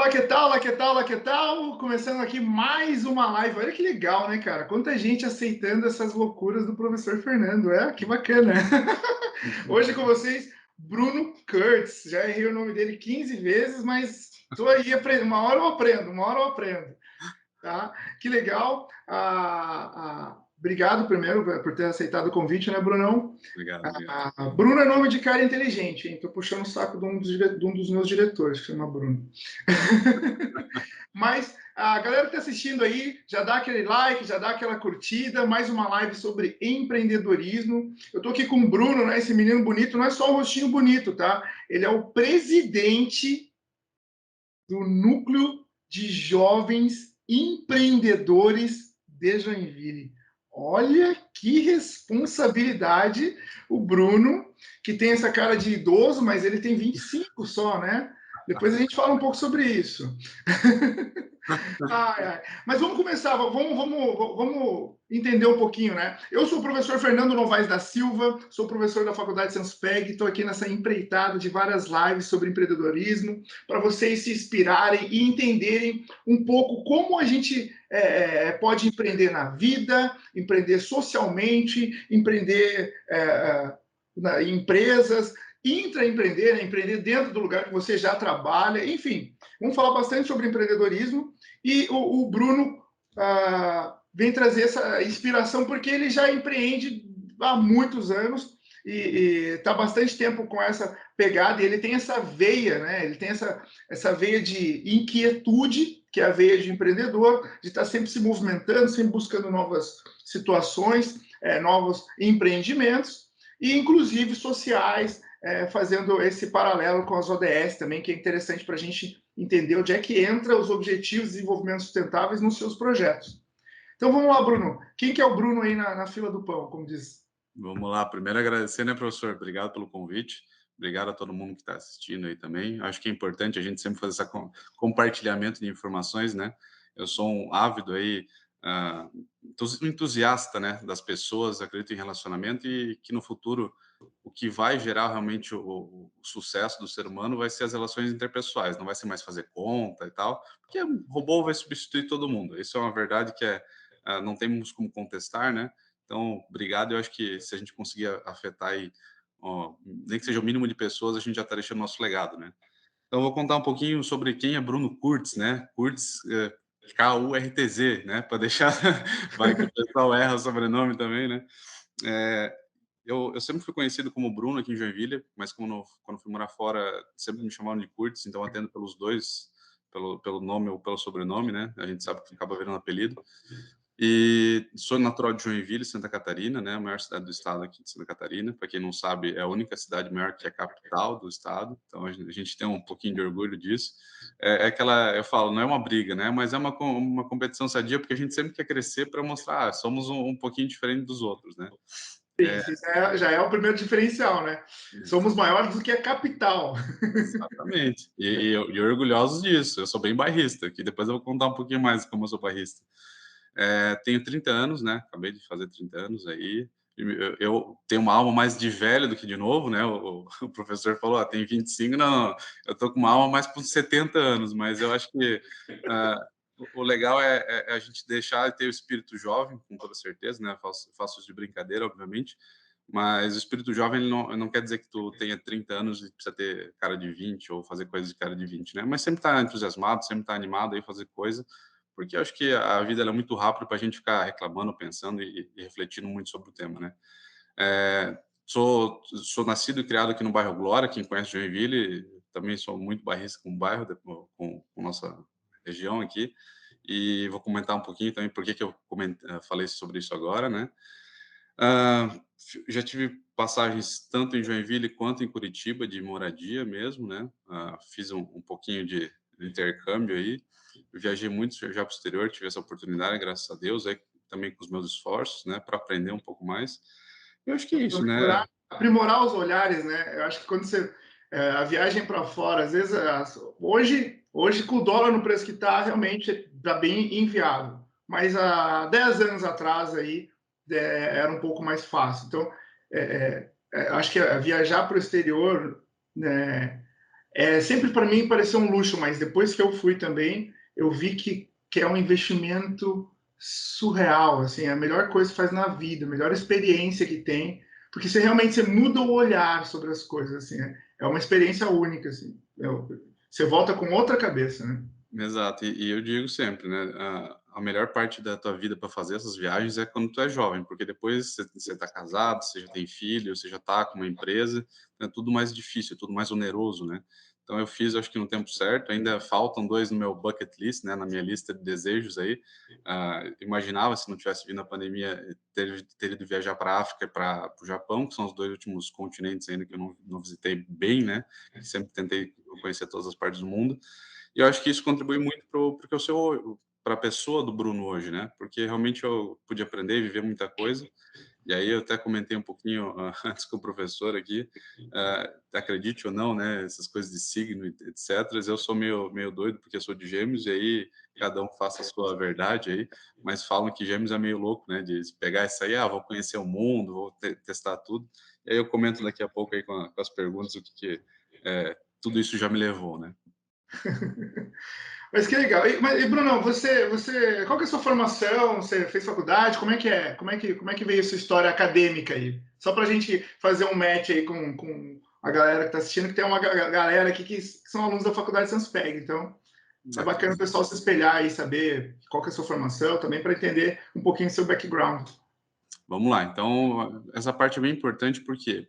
Olá, que tal? Olá, que tal? Olá, que tal? Começando aqui mais uma live. Olha que legal, né, cara? Quanta gente aceitando essas loucuras do professor Fernando. Que bacana. Hoje com vocês, Bruno Kurtz. Já errei o nome dele 15 vezes, mas estou aí aprendendo. Uma hora eu aprendo, uma hora eu aprendo. Tá? Que legal. Obrigado primeiro por ter aceitado o convite, né, Brunão? Obrigado, obrigado. Bruno é nome de cara inteligente, hein? Tô puxando o saco de um dos meus diretores, que chama Bruno. Mas a galera que está assistindo aí, já dá aquele like, já dá aquela curtida, mais uma live sobre empreendedorismo. Eu estou aqui com o Bruno, né? Esse menino bonito, não é só um rostinho bonito, tá? Ele é o presidente do Núcleo de Jovens Empreendedores de Joinville. Olha que responsabilidade o Bruno, que tem essa cara de idoso, mas ele tem 25 só, né? Depois a gente fala um pouco sobre isso. Mas vamos começar, vamos entender um pouquinho, né? Eu sou o professor Fernando Novaes da Silva, sou professor da Faculdade Sanspeg, estou aqui nessa empreitada de várias lives sobre empreendedorismo, para vocês se inspirarem e entenderem um pouco como a gente pode empreender na vida, empreender socialmente, empreender em empresas, intraempreender, né? Empreender dentro do lugar que você já trabalha, enfim. Vamos falar bastante sobre empreendedorismo e o Bruno vem trazer essa inspiração porque ele já empreende há muitos anos e está bastante tempo com essa pegada e ele tem essa veia, né? Ele tem essa veia de inquietude, que é a veia de empreendedor, de estar sempre se movimentando, sempre buscando novas situações, novos empreendimentos e inclusive sociais, fazendo esse paralelo com as ODS também, que é interessante para a gente entender onde é que entra os Objetivos de Desenvolvimento Sustentáveis nos seus projetos. Então vamos lá, Bruno. Quem que é o Bruno aí na fila do pão, como diz? Vamos lá. Primeiro agradecer, né, professor? Obrigado pelo convite. Obrigado a todo mundo que está assistindo aí também. Acho que é importante a gente sempre fazer esse compartilhamento de informações, né? Eu sou um ávido aí, entusiasta, né, das pessoas, acredito em relacionamento e que no futuro o que vai gerar realmente o sucesso do ser humano vai ser as relações interpessoais, não vai ser mais fazer conta e tal, porque o robô vai substituir todo mundo. Isso é uma verdade que não temos como contestar, né? Então, obrigado. Eu acho que se a gente conseguir afetar aí, ó, nem que seja o mínimo de pessoas, a gente já está deixando nosso legado, né? Então, eu vou contar um pouquinho sobre quem é Bruno Kurtz, né? Kurtz, Kurtz, né? Para deixar, vai que o pessoal erra o sobrenome também, né? É, eu sempre fui conhecido como Bruno aqui em Joinville, mas quando fui morar fora, sempre me chamaram de Kurtz, então atendo pelos dois, pelo nome ou pelo sobrenome, né? A gente sabe que acaba virando apelido. E sou natural de Joinville, Santa Catarina, né? A maior cidade do estado aqui de Santa Catarina. Para quem não sabe, é a única cidade maior que é a capital do estado. Então a gente tem um pouquinho de orgulho disso. É aquela, eu falo, não é uma briga, né? Mas é uma competição sadia, porque a gente sempre quer crescer para mostrar, somos um pouquinho diferente dos outros, né? Isso já é o primeiro diferencial, né? Somos maiores do que a capital. Exatamente. E orgulhosos disso. Eu sou bem bairrista, que depois eu vou contar um pouquinho mais como eu sou bairrista. Tenho 30 anos, né? Acabei de fazer 30 anos aí. Eu tenho uma alma mais de velho do que de novo, né? O professor falou, tem 25, não, eu tô com uma alma mais por 70 anos, mas eu acho que o legal é a gente deixar de ter o espírito jovem, com toda certeza, né? Faço isso de brincadeira, obviamente, mas o espírito jovem ele não quer dizer que tu tenha 30 anos e precisa ter cara de 20 ou fazer coisas de cara de 20, né? Mas sempre tá entusiasmado, sempre tá animado aí fazer coisa, porque eu acho que a vida ela é muito rápida para a gente ficar reclamando, pensando e refletindo muito sobre o tema, né? Sou nascido e criado aqui no bairro Glória, quem conhece Joinville, também sou muito bairrista com o bairro, com nossa região aqui, e vou comentar um pouquinho também por que eu falei sobre isso agora, né? Ah, já tive passagens tanto em Joinville quanto em Curitiba, de moradia mesmo, né? Fiz um pouquinho de intercâmbio aí, viajei muito já para o exterior, tive essa oportunidade, graças a Deus, aí também com os meus esforços, né, para aprender um pouco mais. Eu acho que é isso, né? Aprimorar os olhares, né? Eu acho que quando você a viagem para fora, às vezes hoje com o dólar no preço que está, realmente está bem inviável. Mas há 10 anos atrás aí era um pouco mais fácil. Então, acho que viajar para o exterior, né, Sempre para mim pareceu um luxo, mas depois que eu fui também, eu vi que é um investimento surreal, assim, é a melhor coisa que faz na vida, a melhor experiência que tem, porque você muda o olhar sobre as coisas, assim, é uma experiência única, assim. Você volta com outra cabeça, né? Exato, e eu digo sempre, né, a melhor parte da tua vida para fazer essas viagens é quando tu é jovem, porque depois você tá casado, você já tem filho, você já tá com uma empresa, é tudo mais difícil, é tudo mais oneroso, né. Então eu fiz, acho que no tempo certo, ainda faltam 2 no meu bucket list, né, na minha lista de desejos aí. Imaginava, se não tivesse vindo a pandemia, ter ido viajar para a África e para o Japão, que são os 2 últimos continentes ainda que eu não visitei bem, né, que sempre tentei conhecer todas as partes do mundo. E eu acho que isso contribui muito para que eu sou para a pessoa do Bruno hoje, né, porque realmente eu pude aprender e viver muita coisa, e aí eu até comentei um pouquinho, antes com o professor aqui, acredite ou não, né, essas coisas de signo e etceteras, eu sou meio doido, porque eu sou de Gêmeos, e aí cada um faça a sua verdade aí, mas falam que Gêmeos é meio louco, né, de pegar isso aí: "Ah, vou conhecer o mundo, vou testar tudo", e aí eu comento daqui a pouco aí com as perguntas o tudo isso já me levou, né. Mas que legal. E Bruno, qual que é a sua formação? Você fez faculdade? Como é que é? Como é que veio essa história acadêmica aí? Só para a gente fazer um match aí com a galera que está assistindo, que tem uma galera aqui que são alunos da faculdade Sanspeg. Então, é Ah, que bacana o pessoal se espelhar e saber qual que é a sua formação, também para entender um pouquinho do seu background. Vamos lá, então, essa parte é bem importante, porque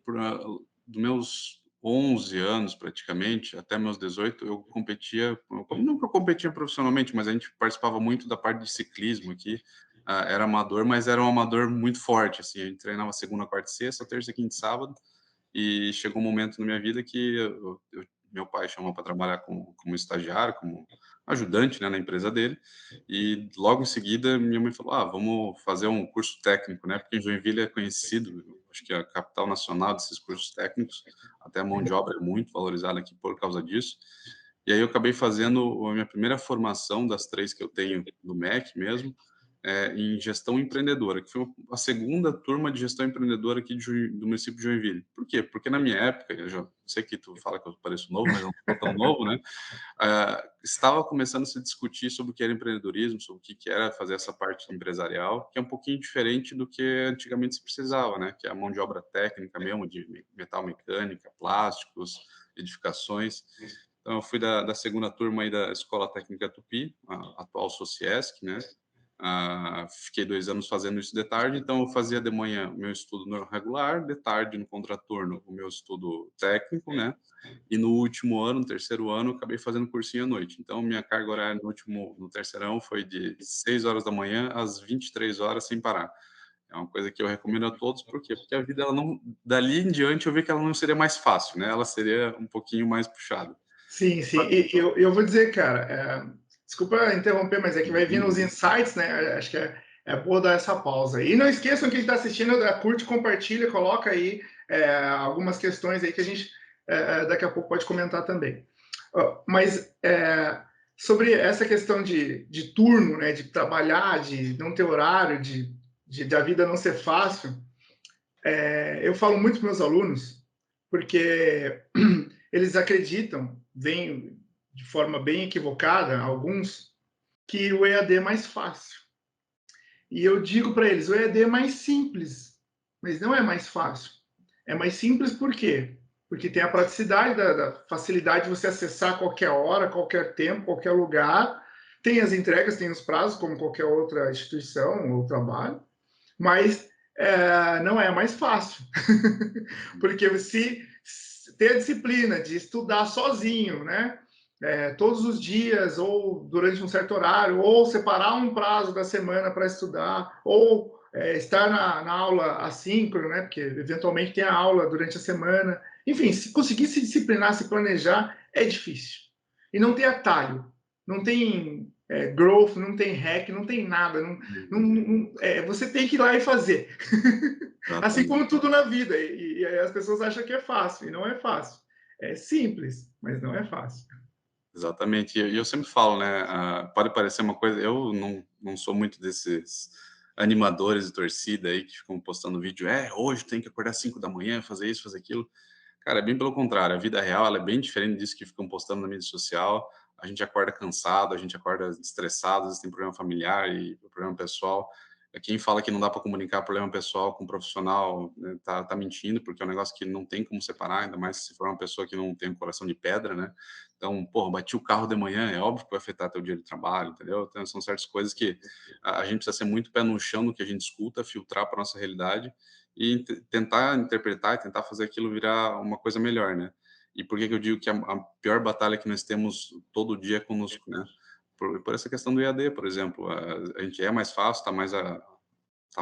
dos meus 11 anos, praticamente, até meus 18, eu competia, eu nunca competia profissionalmente, mas a gente participava muito da parte de ciclismo aqui. Era amador, mas era um amador muito forte, assim, a gente treinava segunda, quarta e sexta, terça, quinta e sábado, e chegou um momento na minha vida que meu pai chamou para trabalhar como estagiário, como ajudante, né, na empresa dele, e logo em seguida minha mãe falou: "Ah, vamos fazer um curso técnico", né, porque em Joinville é conhecido, acho que é a capital nacional desses cursos técnicos, até a mão de obra é muito valorizada aqui por causa disso. E aí eu acabei fazendo a minha primeira formação das 3 que eu tenho no MEC mesmo, em gestão empreendedora, que foi a segunda turma de gestão empreendedora aqui do município de Joinville. Por quê? Porque na minha época, eu já sei que tu fala que eu pareço novo, mas eu não sou tão novo, né, estava começando a se discutir sobre o que era empreendedorismo, sobre o que era fazer essa parte empresarial, que é um pouquinho diferente do que antigamente se precisava, né, que é a mão de obra técnica mesmo, de metal mecânica, plásticos, edificações. Então eu fui da segunda turma aí da Escola Técnica Tupi, a atual Sociesc, né. Fiquei 2 anos fazendo isso de tarde, então eu fazia de manhã o meu estudo no regular, de tarde, no contraturno, o meu estudo técnico, né, e no último ano, no terceiro ano, eu acabei fazendo cursinho à noite. Então minha carga horária no terceirão foi de 6 horas da manhã às 23 horas sem parar. É uma coisa que eu recomendo a todos, por quê? Porque a vida ela não dali em diante eu vi que ela não seria mais fácil, né, ela seria um pouquinho mais puxada. Sim, sim. E eu vou dizer, cara, desculpa interromper, mas é que vai vindo os insights, né? Acho que é boa dar essa pausa. E não esqueçam, quem está assistindo, curte, compartilha, coloca aí algumas questões aí que a gente daqui a pouco pode comentar também. Mas sobre essa questão de turno, né, de trabalhar, de não ter horário, de a vida não ser fácil, eu falo muito para meus alunos, porque eles acreditam, vêm de forma bem equivocada, alguns, que o EAD é mais fácil. E eu digo para eles, o EAD é mais simples, mas não é mais fácil. É mais simples por quê? Porque tem a praticidade da facilidade de você acessar a qualquer hora, qualquer tempo, qualquer lugar. Tem as entregas, tem os prazos, como qualquer outra instituição ou trabalho, mas não é mais fácil. Porque se ter a disciplina de estudar sozinho, né? Todos os dias, ou durante um certo horário, ou separar um prazo da semana para estudar, ou estar na aula assíncrono, né? Porque eventualmente tem a aula durante a semana. Enfim, se conseguir se disciplinar, se planejar, é difícil. E não tem atalho, não tem growth, não tem hack, não tem nada. Você tem que ir lá e fazer. Assim Exatamente. como tudo na vida. E as pessoas acham que é fácil, e não é fácil. É simples, mas não é fácil. Exatamente. E eu sempre falo, né, pode parecer uma coisa, eu não sou muito desses animadores de torcida aí que ficam postando vídeo: "É, hoje tem que acordar 5 da manhã, fazer isso, fazer aquilo". Cara, é bem pelo contrário, a vida real ela é bem diferente disso que ficam postando na mídia social. A gente acorda cansado, a gente acorda estressado, às vezes tem problema familiar e problema pessoal. Quem fala que não dá para comunicar problema pessoal com profissional, né, tá mentindo, porque é um negócio que não tem como separar, ainda mais se for uma pessoa que não tem um coração de pedra, né? Então, porra, bati o carro de manhã, é óbvio que vai afetar teu dia de trabalho, entendeu? Então, são certas coisas que a gente precisa ser muito pé no chão no que a gente escuta, filtrar para nossa realidade e tentar interpretar e tentar fazer aquilo virar uma coisa melhor, né? E por que que eu digo que a pior batalha que nós temos todo dia é conosco, né? Por essa questão do EAD, por exemplo, a gente é mais fácil, tá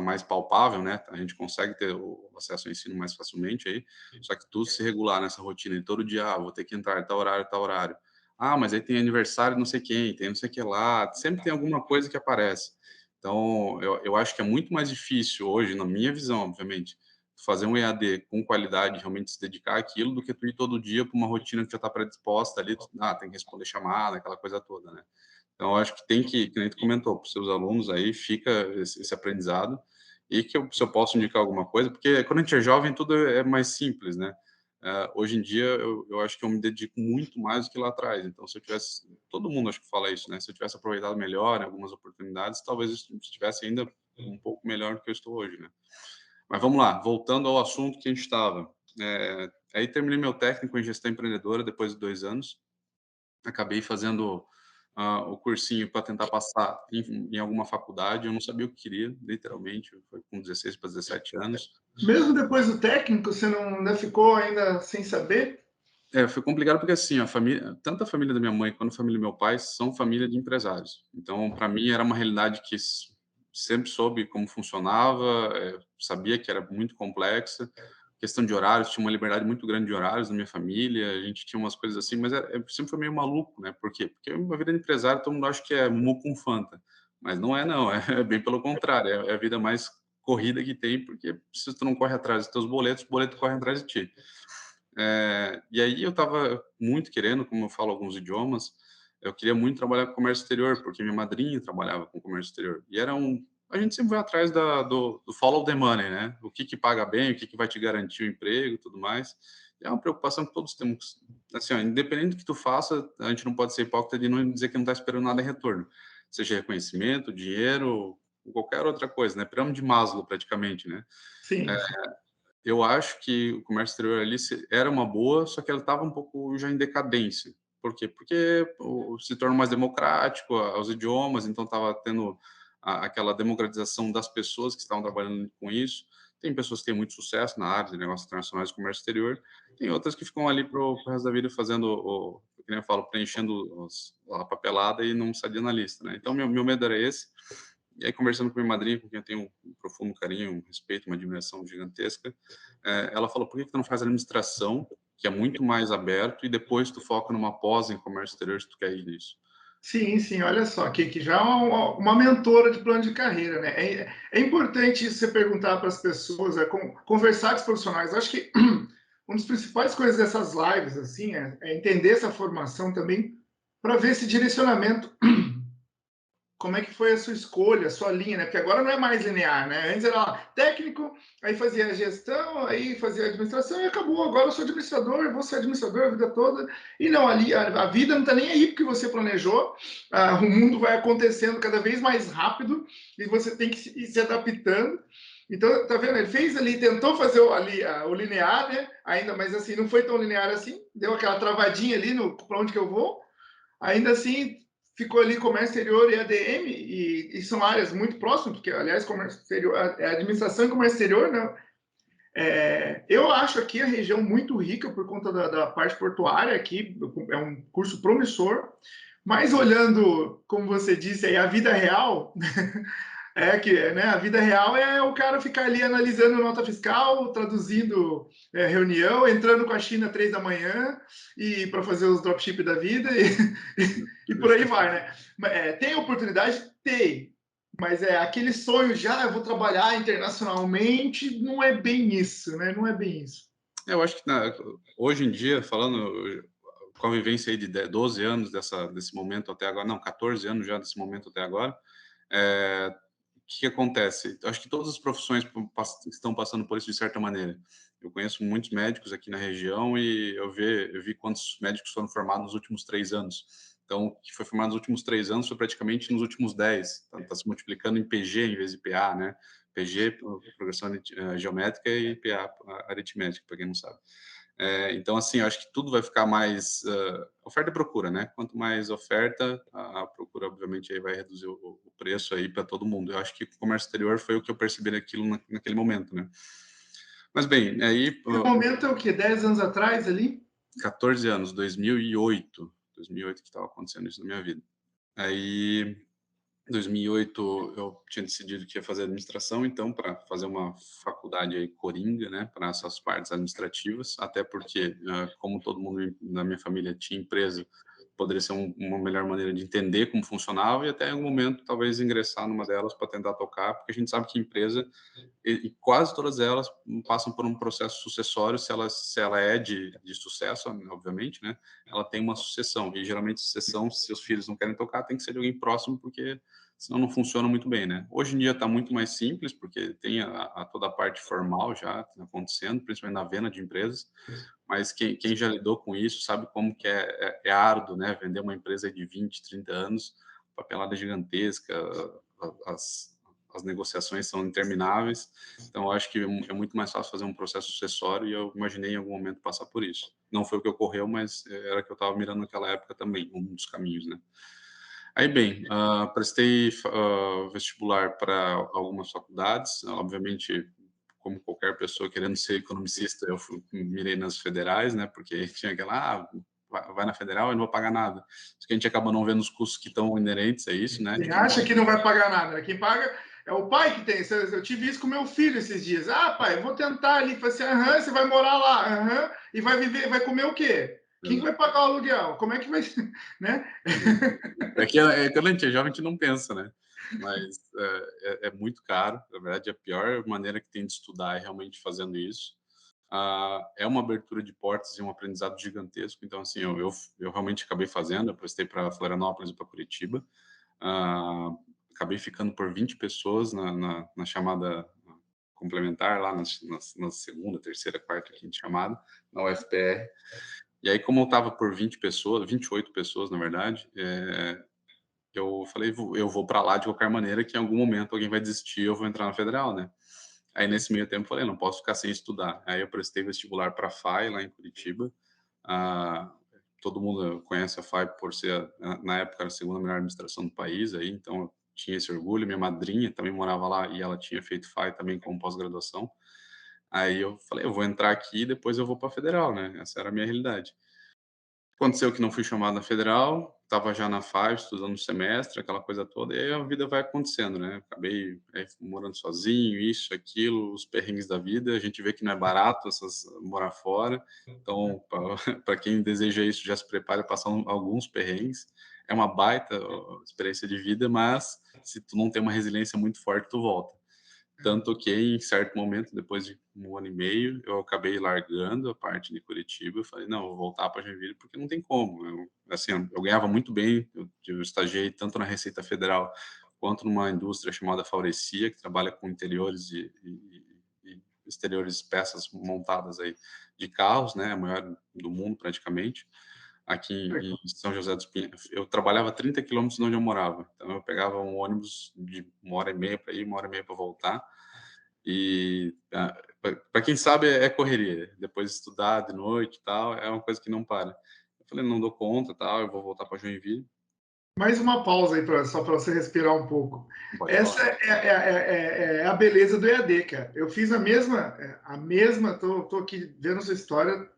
mais palpável, né? A gente consegue ter o acesso ao ensino mais facilmente aí, só que tudo se regular nessa rotina de todo dia, vou ter que entrar em tal horário, tal horário. Ah, mas aí tem aniversário de não sei quem, tem não sei o que lá, sempre tem alguma coisa que aparece. Então, eu acho que é muito mais difícil hoje, na minha visão, obviamente, fazer um EAD com qualidade, realmente se dedicar àquilo, do que tu ir todo dia para uma rotina que já está predisposta ali, tem que responder chamada, aquela coisa toda, né? Então, eu acho que tem que nem tu comentou, para os seus alunos aí, fica esse aprendizado, e que se eu posso indicar alguma coisa, porque quando a gente é jovem, tudo é mais simples, né? Hoje em dia, eu acho que eu me dedico muito mais do que lá atrás. Então, se eu tivesse, todo mundo acho que fala isso, né? Se eu tivesse aproveitado melhor em algumas oportunidades, talvez eu estivesse ainda um pouco melhor do que eu estou hoje, né? Mas vamos lá, voltando ao assunto que a gente estava. Aí terminei meu técnico em gestão empreendedora depois de 2 anos. Acabei fazendo o cursinho para tentar passar em alguma faculdade. Eu não sabia o que queria, literalmente. Foi com 16 para 17 anos. Mesmo depois do técnico, você não ainda ficou ainda sem saber? Foi complicado porque assim, a família, tanto a família da minha mãe quanto a família do meu pai são família de empresários. Então, para mim era uma realidade que sempre soube como funcionava, sabia que era muito complexa. Questão de horários, tinha uma liberdade muito grande de horários na minha família, a gente tinha umas coisas assim, mas sempre foi meio maluco, né? Por quê? Porque uma vida de empresário todo mundo acha que é mumu com Fanta, mas não é não, é bem pelo contrário, é a vida mais corrida que tem, porque se tu não corre atrás dos teus boletos, os boletos correm atrás de ti. E aí eu estava muito querendo, como eu falo alguns idiomas, eu queria muito trabalhar com comércio exterior, porque minha madrinha trabalhava com comércio exterior. E a gente sempre vai atrás do follow the money, né? O que paga bem, o que vai te garantir o emprego e tudo mais. E é uma preocupação que todos temos. Assim, independente do que tu faça, a gente não pode ser hipócrita de não dizer que não está esperando nada em retorno. Seja reconhecimento, dinheiro, ou qualquer outra coisa, né? Pirâmide de Maslow, praticamente, né? Sim, sim. Eu acho que o comércio exterior ali era uma boa, só que ela estava um pouco já em decadência. Por quê? Porque se torna mais democrático, os idiomas, então estava tendo aquela democratização das pessoas que estavam trabalhando com isso. Tem pessoas que têm muito sucesso na área de negócios internacionais e comércio exterior, tem outras que ficam ali para o resto da vida fazendo, que nem eu falo, preenchendo a papelada e não sair na lista, né? Então, meu medo era esse. E aí, conversando com minha madrinha, com quem eu tenho um profundo carinho, um respeito, uma admiração gigantesca, ela falou: por que que tu não faz administração, que é muito mais aberto, e depois tu foca numa pós em comércio exterior se tu quer ir nisso? Sim, sim, olha só, que já é uma mentora de plano de carreira, né? É importante você perguntar para as pessoas, conversar com os profissionais. Eu acho que uma das principais coisas dessas lives, assim, é entender essa formação também, para ver esse direcionamento. Como é que foi a sua escolha, a sua linha, né? Porque agora não é mais linear, né? Antes era lá, técnico, aí fazia gestão, aí fazia administração e acabou. Agora eu sou administrador, eu vou ser administrador a vida toda. E não, ali a vida não está nem aí porque você planejou. O mundo vai acontecendo cada vez mais rápido e você tem que ir se adaptando. Então, tá vendo? Ele fez ali, tentou fazer o linear, né? Ainda, mas assim, não foi tão linear assim. Deu aquela travadinha ali no para onde que eu vou. Ainda assim, ficou ali comércio exterior e ADM, e são áreas muito próximas, porque, aliás, comércio exterior, a administração e comércio exterior, né? Eu acho aqui a região muito rica por conta da parte portuária aqui, é um curso promissor, mas olhando, como você disse, aí, a vida real, né? A vida real é o cara ficar ali analisando nota fiscal, traduzindo reunião, entrando com a China 3 da manhã e para fazer os dropship da vida e por aí vai, né? Tem oportunidade? Tem. Mas aquele sonho já, eu vou trabalhar internacionalmente, não é bem isso, né? Não é bem isso. Eu acho que hoje em dia, falando com a vivência aí de 12 anos desse momento até agora, não, 14 anos já desse momento até agora, o que acontece? Eu acho que todas as profissões estão passando por isso de certa maneira. Eu conheço muitos médicos aqui na região e eu vi quantos médicos foram formados nos últimos 3 anos. Então, o que foi formado nos últimos 3 anos foi praticamente nos últimos 10. Está se multiplicando em PG em vez de PA, né? PG, progressão geométrica, e PA, aritmética, para quem não sabe. Então, assim, eu acho que tudo vai ficar mais oferta e procura, né? Quanto mais oferta, a procura, obviamente, aí vai reduzir o preço aí para todo mundo. Eu acho que o comércio exterior foi o que eu percebi naquele momento, né? Mas bem, aí No momento é o quê? 10 anos atrás ali? 14 anos, 2008 que estava acontecendo isso na minha vida. Aí, em 2008, eu tinha decidido que ia fazer administração, então, para fazer uma faculdade aí coringa, né, para essas partes administrativas, até porque, como todo mundo na minha família tinha empresa, poderia ser uma melhor maneira de entender como funcionava e até em algum momento talvez ingressar numa delas para tentar tocar, porque a gente sabe que empresa e quase todas elas passam por um processo sucessório, se ela é de sucesso, obviamente, né? Ela tem uma sucessão, e geralmente sucessão, se seus filhos não querem tocar, tem que ser de alguém próximo, porque senão não funciona muito bem, né? Hoje em dia está muito mais simples, porque tem toda a parte formal já acontecendo, principalmente na venda de empresas, mas quem já lidou com isso sabe como que é árduo, né? Vender uma empresa de 20, 30 anos, papelada gigantesca, as negociações são intermináveis, então eu acho que é muito mais fácil fazer um processo sucessório e eu imaginei em algum momento passar por isso. Não foi o que ocorreu, mas era o que eu estava mirando naquela época também, um dos caminhos, né? Aí, bem, prestei vestibular para algumas faculdades, obviamente, como qualquer pessoa querendo ser economicista, mirei nas federais, né, porque tinha aquela, vai na federal e não vou pagar nada. Isso que a gente acaba não vendo os custos que estão inerentes a isso, né? Quem acha que não vai pagar nada, né? Quem paga é o pai que tem. Eu tive isso com meu filho esses dias. Ah, pai, eu vou tentar ali. Falei assim, aham, você vai morar lá, aham, e vai viver, vai comer o quê? Quem que vai pagar o aluguel? Como é que vai ser, né? Quando a gente é jovem, a gente não pensa, né? Mas é muito caro. Na verdade, a pior maneira que tem de estudar é realmente fazendo isso. É uma abertura de portas e um aprendizado gigantesco. Então, assim, eu realmente acabei fazendo. Eu prestei para Florianópolis e para Curitiba. Acabei ficando por 20 pessoas na chamada complementar, lá na segunda, terceira, quarta, quinta chamada, na UFPR. E aí, como eu estava por 20 pessoas, 28 pessoas, na verdade, eu falei, eu vou para lá de qualquer maneira, que em algum momento alguém vai desistir, eu vou entrar na federal, né? Aí, nesse meio tempo, eu falei, não posso ficar sem estudar. Aí, eu prestei vestibular para a FAI, lá em Curitiba. Ah, todo mundo conhece a FAI por ser, na época, a segunda melhor administração do país, aí, então eu tinha esse orgulho. Minha madrinha também morava lá e ela tinha feito FAI também como pós-graduação. Aí, eu falei, eu vou entrar aqui e depois eu vou para a federal, né? Essa era a minha realidade. Aconteceu que não fui chamado na federal, estava já na FAI, estudando no semestre, aquela coisa toda, e aí a vida vai acontecendo, né? Acabei morando sozinho, isso, aquilo, os perrengues da vida. A gente vê que não é barato morar fora, então, para quem deseja isso, já se prepare a passar alguns perrengues. É uma baita experiência de vida, mas se tu não tem uma resiliência muito forte, tu volta. Tanto que, em certo momento, depois de 1 ano e meio, eu acabei largando a parte de Curitiba. Eu falei, não, eu vou voltar para Joinville, porque não tem como. Assim, eu ganhava muito bem, eu estagiei tanto na Receita Federal quanto numa indústria chamada Faurecia, que trabalha com interiores e exteriores, peças montadas aí de carros, né, a maior do mundo praticamente, aqui em São José dos Pinhais. Eu trabalhava 30 quilômetros de onde eu morava, então eu pegava um ônibus de 1 hora e meia para ir, 1 hora e meia para voltar, e para quem sabe é correria. Depois de estudar de noite e tal, é uma coisa que não para. Eu falei, não dou conta, tal, eu vou voltar para Joinville. Mais uma pausa aí, só para você respirar um pouco. Pode Essa falar. é a beleza do EAD, cara. Eu fiz a mesma, tô aqui vendo sua história,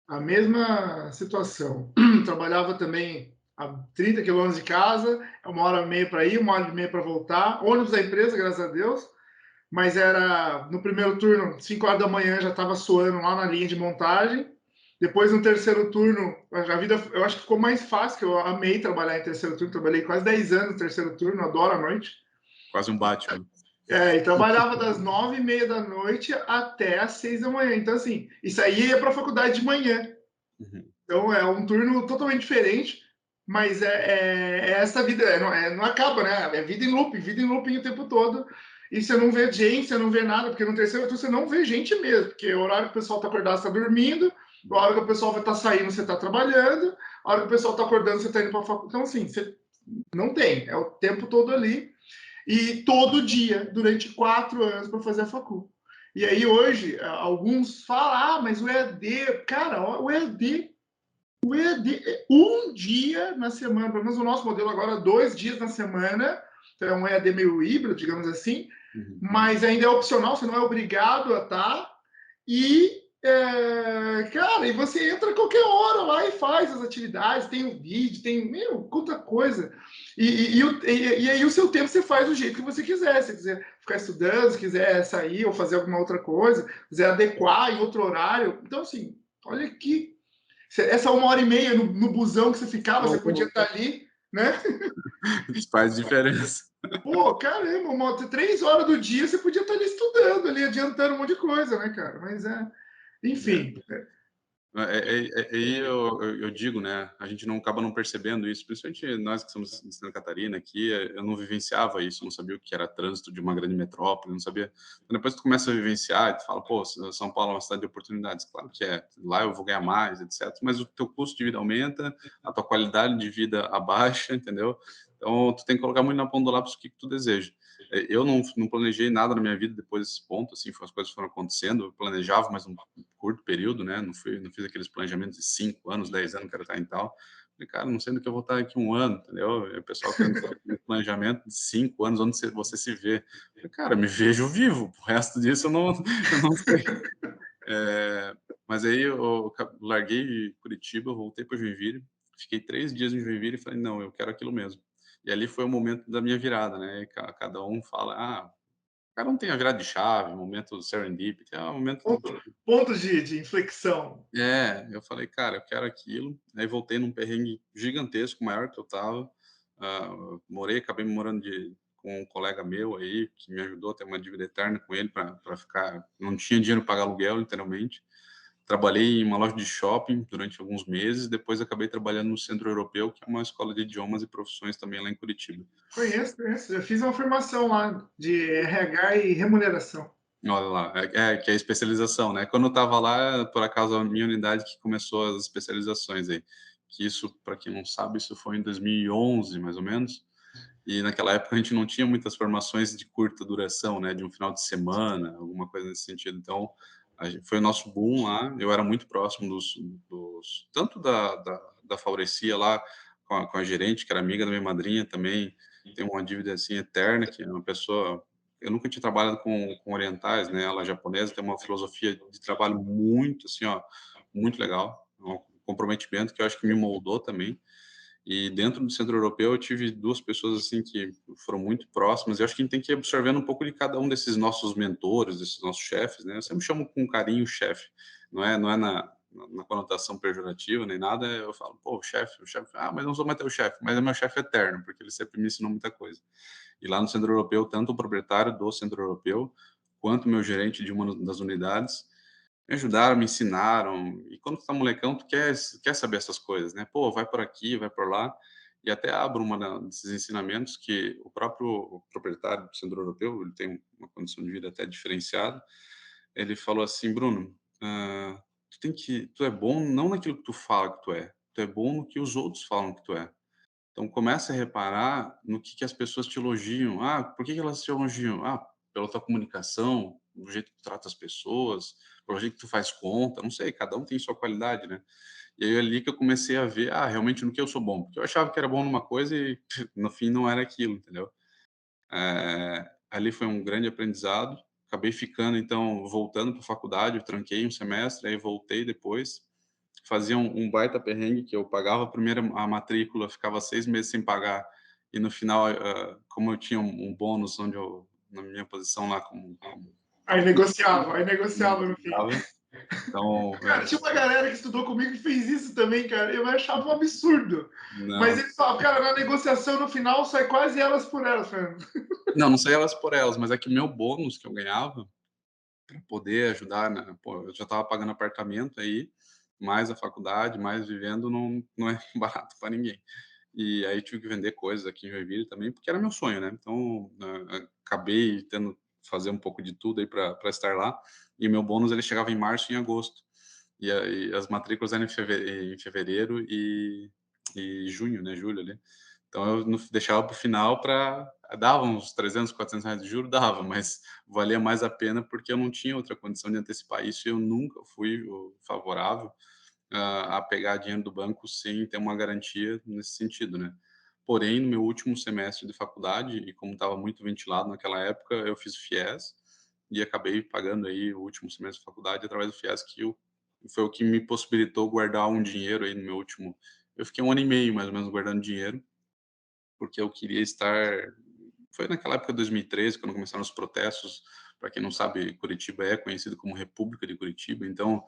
a mesma situação. Trabalhava também a 30 quilômetros de casa, 1 hora e meia para ir, 1 hora e meia para voltar. Ônibus da empresa, graças a Deus. Mas era no primeiro turno, 5 horas da manhã, já estava suando lá na linha de montagem. Depois, no terceiro turno, a vida, eu acho que ficou mais fácil, que eu amei trabalhar em terceiro turno. Trabalhei quase 10 anos no terceiro turno, adoro a noite. Quase um Batman. E trabalhava das 9h30 da noite até as 6 da manhã. Então, assim, isso aí ia para a faculdade de manhã. Uhum. Então, é um turno totalmente diferente, mas é essa vida, não acaba, né? É vida em looping o tempo todo. e você não vê gente, você não vê nada, porque no terceiro turno você não vê gente mesmo, porque é o horário que o pessoal está acordado, você está dormindo, a hora que o pessoal vai estar saindo, você está trabalhando, a hora que o pessoal está acordando, você está indo para a faculdade. Então, assim, você não tem, é o tempo todo ali, e todo dia, durante 4 anos, para fazer a facul. E aí, hoje, alguns falam, mas o EAD, cara, o EAD é um dia na semana, pelo menos o nosso modelo agora, 2 dias na semana, então é um EAD meio híbrido, digamos assim, mas ainda é opcional, você não é obrigado a estar, e, cara, e você entra a qualquer hora lá e faz as atividades, tem um vídeo, tem, quanta coisa, e aí o seu tempo você faz do jeito que você quiser, se quiser ficar estudando, se quiser sair ou fazer alguma outra coisa, quiser adequar em outro horário, então assim, olha que essa 1 hora e meia no busão que você ficava, você podia estar ali, né? Isso faz diferença. Pô, caramba, 3 horas do dia você podia estar ali estudando, ali, adiantando um monte de coisa, né, cara? Mas enfim. Aí eu digo, né, a gente não acaba não percebendo isso, principalmente nós que somos de Santa Catarina aqui, eu não vivenciava isso, eu não sabia o que era trânsito de uma grande metrópole, não sabia. Então, depois tu começa a vivenciar e tu fala, pô, São Paulo é uma cidade de oportunidades, claro que é, lá eu vou ganhar mais, etc. Mas o teu custo de vida aumenta, a tua qualidade de vida abaixa, entendeu? Então, tu tem que colocar muito na ponta do lápis o que tu deseja. Eu não planejei nada na minha vida depois desse ponto, assim, as coisas foram acontecendo, eu planejava, mas um curto período, né? Não fiz aqueles planejamentos de 5 anos, 10 anos, quero estar em tal. Falei, cara, não sei no que eu vou estar aqui um ano, entendeu? E o pessoal querendo um planejamento de 5 anos, onde você se vê. Falei, cara, me vejo vivo, o resto disso eu não sei. Mas aí eu larguei Curitiba, voltei para Joinville, fiquei 3 dias em Joinville e falei, não, eu quero aquilo mesmo. E ali foi o momento da minha virada, né? Cada um fala, cada um tem a virada de chave, momento serendipity, é um momento tipo, Pontos de inflexão. eu falei: "Cara, eu quero aquilo". Aí voltei num perrengue gigantesco, maior que eu estava, acabei morando com um colega meu aí, que me ajudou a ter uma dívida eterna com ele para ficar não tinha dinheiro para pagar aluguel, literalmente. Trabalhei em uma loja de shopping durante alguns meses, depois acabei trabalhando no Centro Europeu, que é uma escola de idiomas e profissões também lá em Curitiba. Conheço. Já fiz uma formação lá de RH e remuneração. Olha lá, que é a especialização, né. Quando eu estava lá, por acaso, a minha unidade que começou as especializações aí, que isso, para quem não sabe, isso foi em 2011, mais ou menos, e naquela época a gente não tinha muitas formações de curta duração, né, de um final de semana, alguma coisa nesse sentido. Então, foi o nosso boom lá, eu era muito próximo dos tanto da Faurecia lá, com a gerente, que era amiga da minha madrinha também, tem uma dívida, assim, eterna, que é uma pessoa eu nunca tinha trabalhado com orientais, né, ela é japonesa, tem uma filosofia de trabalho muito, assim, ó, muito legal, um comprometimento que eu acho que me moldou também. E dentro do Centro Europeu eu tive 2 pessoas, assim, que foram muito próximas, e eu acho que a gente tem que ir absorvendo um pouco de cada um desses nossos mentores, desses nossos chefes, né, eu sempre chamo com carinho chefe, não é na conotação pejorativa nem nada, eu falo: "Pô, o chefe, mas eu não sou mais teu chefe", mas é meu chefe eterno, porque ele sempre me ensinou muita coisa. E lá no Centro Europeu, tanto o proprietário do Centro Europeu, quanto o meu gerente de uma das unidades, me ajudaram, me ensinaram. E quando tu tá molecão, tu quer saber essas coisas, né? Pô, vai por aqui, vai por lá. E até abro desses ensinamentos que o próprio proprietário do Centro Europeu, ele tem uma condição de vida até diferenciada. Ele falou assim: Bruno, tu é bom não naquilo que tu fala que tu é bom no que os outros falam que tu é. Então comece a reparar no que as pessoas te elogiam. Por que elas te elogiam? Pela tua comunicação, do jeito que tu trata as pessoas, pelo jeito que tu faz conta, não sei, cada um tem sua qualidade, né. E aí ali que eu comecei a ver, realmente no que eu sou bom, porque eu achava que era bom numa coisa e no fim não era aquilo, entendeu. Ali foi um grande aprendizado, acabei ficando então voltando para a faculdade, eu tranquei um semestre, aí voltei depois, fazia um baita perrengue que eu pagava a matrícula, ficava 6 meses sem pagar e no final, como eu tinha um bônus onde eu na minha posição lá como Aí negociava no fim. então, Cara, tinha uma galera que estudou comigo que fez isso também, cara. Eu achava um absurdo. Mas não, eles falavam, cara, na negociação no final sai quase elas por elas, Fernando. não sei elas por elas, mas é que o meu bônus que eu ganhava para poder ajudar, né, pô, eu já estava pagando apartamento aí, mais a faculdade, mais vivendo, não é barato para ninguém. e aí tive que vender coisas aqui em Joinville também, porque era meu sonho, né. Então, acabei tendo que fazer um pouco de tudo aí para estar lá, e o meu bônus ele chegava em março e em agosto. E aí as matrículas eram em fevereiro e junho, né, julho ali. Então eu não deixava para o final para dava uns 300, R$ 400 de juros, dava, mas valia mais a pena, porque eu não tinha outra condição de antecipar isso e eu nunca fui o favorável a pegar dinheiro do banco sem ter uma garantia nesse sentido, né. Porém, no meu último semestre de faculdade, e como estava muito ventilado naquela época, eu fiz FIES e acabei pagando aí o último semestre de faculdade através do FIES, que foi o que me possibilitou guardar um dinheiro aí no meu último. Eu fiquei 1 ano e meio, mais ou menos, guardando dinheiro, porque eu queria estar. Foi naquela época de 2013, quando começaram os protestos. Para quem não sabe, Curitiba é conhecido como República de Curitiba, então,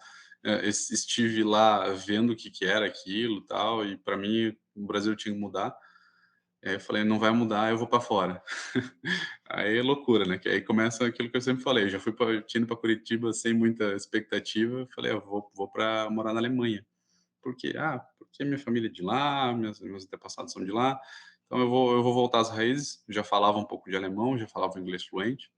estive lá vendo o que que era aquilo, e tal, e para mim o Brasil tinha que mudar. Aí eu falei: "Não vai mudar, eu vou para fora". Aí é loucura, né, que aí começa aquilo que eu sempre falei, eu já fui pra tinha ido pra Curitiba sem muita expectativa, falei: "Eu vou pra morar na Alemanha". Por quê? "Ah, porque minha família é de lá, meus antepassados são de lá, então eu vou voltar às raízes". Já falava um pouco de alemão, já falava inglês fluente,